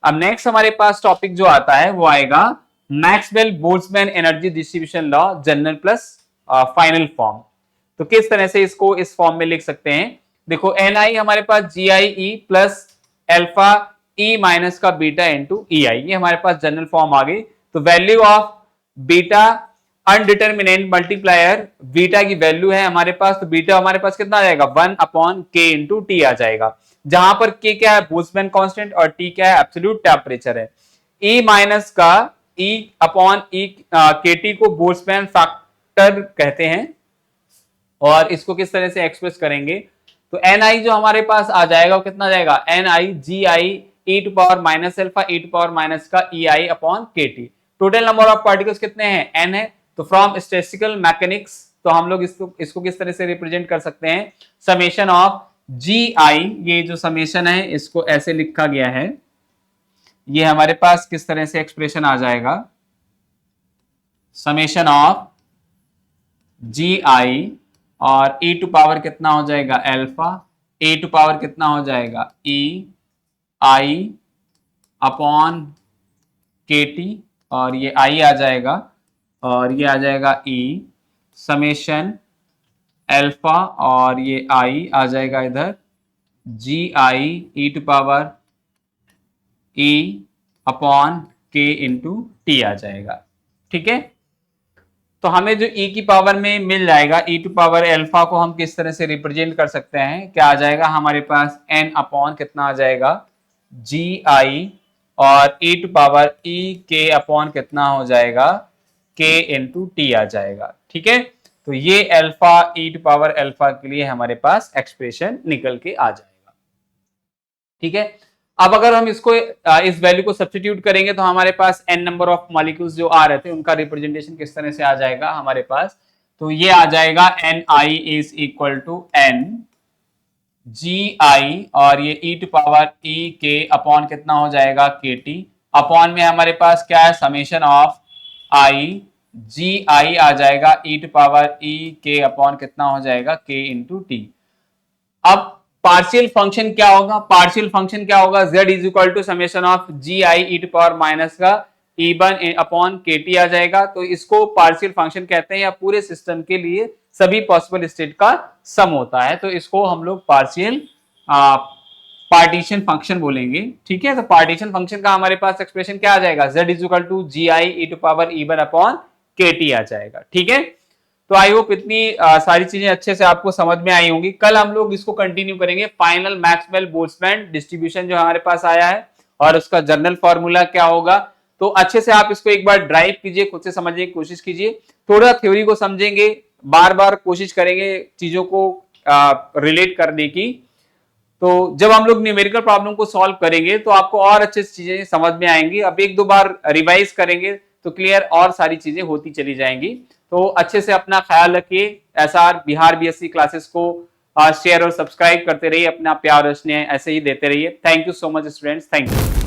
अब नेक्स्ट हमारे पास टॉपिक जो आता है वो आएगा Maxwell Boltzmann energy distribution law general plus final form. तो किस तरह से इसको इस फॉर्म में लिख सकते हैं, देखो एन आई हमारे पास G I E plus alpha E minus का बीटा इंटू ई आई, ये हमारे पास जनरल फॉर्म आ गई। तो value of beta indeterminate multiplier beta की वैल्यू है हमारे पास, तो बीटा हमारे पास कितना आ जाएगा 1 अपॉन के इंटू टी आ जाएगा, जहां पर के क्या है बोल्ट्जमैन कांस्टेंट और टी क्या है एब्सोल्यूट टेम्परेचर है। ई माइनस का ई अपॉन ई के टी को बोल्ट्जमैन फैक्टर कहते हैं और इसको किस तरह से एक्सप्रेस करेंगे, तो एन आई जो हमारे पास आ जाएगा वो कितना जाएगा N I G I E to power minus alpha E to power minus का E I upon K T. Total number of particles कितने हैं एन है, तो फ्रॉम स्टैटिस्टिकल मैकेनिक्स तो हम लोग इसको किस तरह से रिप्रेजेंट कर सकते हैं, समेशन ऑफ जी आई, ये जो समेशन है इसको ऐसे लिखा गया है, ये हमारे पास किस तरह से एक्सप्रेशन आ जाएगा, समेशन ऑफ जी आई और e टू पावर कितना हो जाएगा अल्फा, e टू पावर कितना हो जाएगा e i upon K T और ये i आ जाएगा और ये आ जाएगा e समेशन अल्फा और ये i आ जाएगा इधर G I e to power e upon K into T आ जाएगा। ठीक है, तो हमें जो e की पावर में मिल जाएगा e टू पावर अल्फा को हम किस तरह से रिप्रेजेंट कर सकते हैं, क्या आ जाएगा हमारे पास n अपॉन कितना आ जाएगा जी आई और e to power e k upon कितना हो जाएगा, k इंटू टी आ जाएगा। ठीक है, तो ये alpha e to power alpha के लिए हमारे पास एक्सप्रेशन निकल के आ जाएगा। ठीक है, अब अगर हम इसको इस वैल्यू को सब्स्टिट्यूट करेंगे तो हमारे पास n नंबर ऑफ मॉलिक्यूल्स जो आ रहे थे उनका रिप्रेजेंटेशन किस तरह से आ जाएगा हमारे पास, तो ये आ जाएगा Ni is equal to n Gi और ये e to power e k upon कितना हो जाएगा kt, अपॉन में हमारे पास क्या है समेशन ऑफ i Gi आ जाएगा e to power e k upon कितना हो जाएगा k इंटू टी। अब पार्शियल फंक्शन क्या होगा, पार्शियल फंक्शन क्या होगा, z is equal to summation of G I E to power minus का E1 अपॉन के टी आ जाएगा। तो इसको पार्शियल फंक्शन कहते हैं, या पूरे सिस्टम के लिए सभी पॉसिबल स्टेट का सम होता है, तो इसको हम लोग पार्शियल पार्टीशन फंक्शन बोलेंगे। ठीक है, तो पार्टीशन फंक्शन का हमारे पास एक्सप्रेशन क्या आ जाएगा, z is equal to G I E to power E1 upon K T आ जाएगा। ठीक है, तो आई होप इतनी सारी चीजें अच्छे से आपको समझ में आई होंगी। कल हम लोग इसको कंटिन्यू करेंगे, फाइनल मैक्सवेल बोल्ट्जमैन डिस्ट्रीब्यूशन जो हमारे पास आया है और उसका जनरल फॉर्मूला क्या होगा। तो अच्छे से आप इसको एक बार ड्राइव कीजिए, खुद से समझने की कोशिश कीजिए, थोड़ा थ्योरी को समझेंगे, बार बार कोशिश करेंगे चीजों को रिलेट करने की। तो जब हम लोग न्यूमेरिकल प्रॉब्लम को सॉल्व करेंगे तो आपको और अच्छे से चीजें समझ में आएंगी। अब एक दो बार रिवाइज करेंगे तो क्लियर और सारी चीजें होती चली जाएंगी। तो अच्छे से अपना ख्याल रखिए, एसआर बिहार बीएससी क्लासेस को शेयर और सब्सक्राइब करते रहिए, अपना प्यार और स्नेह ऐसे ही देते रहिए। Thank you so much students, thank you.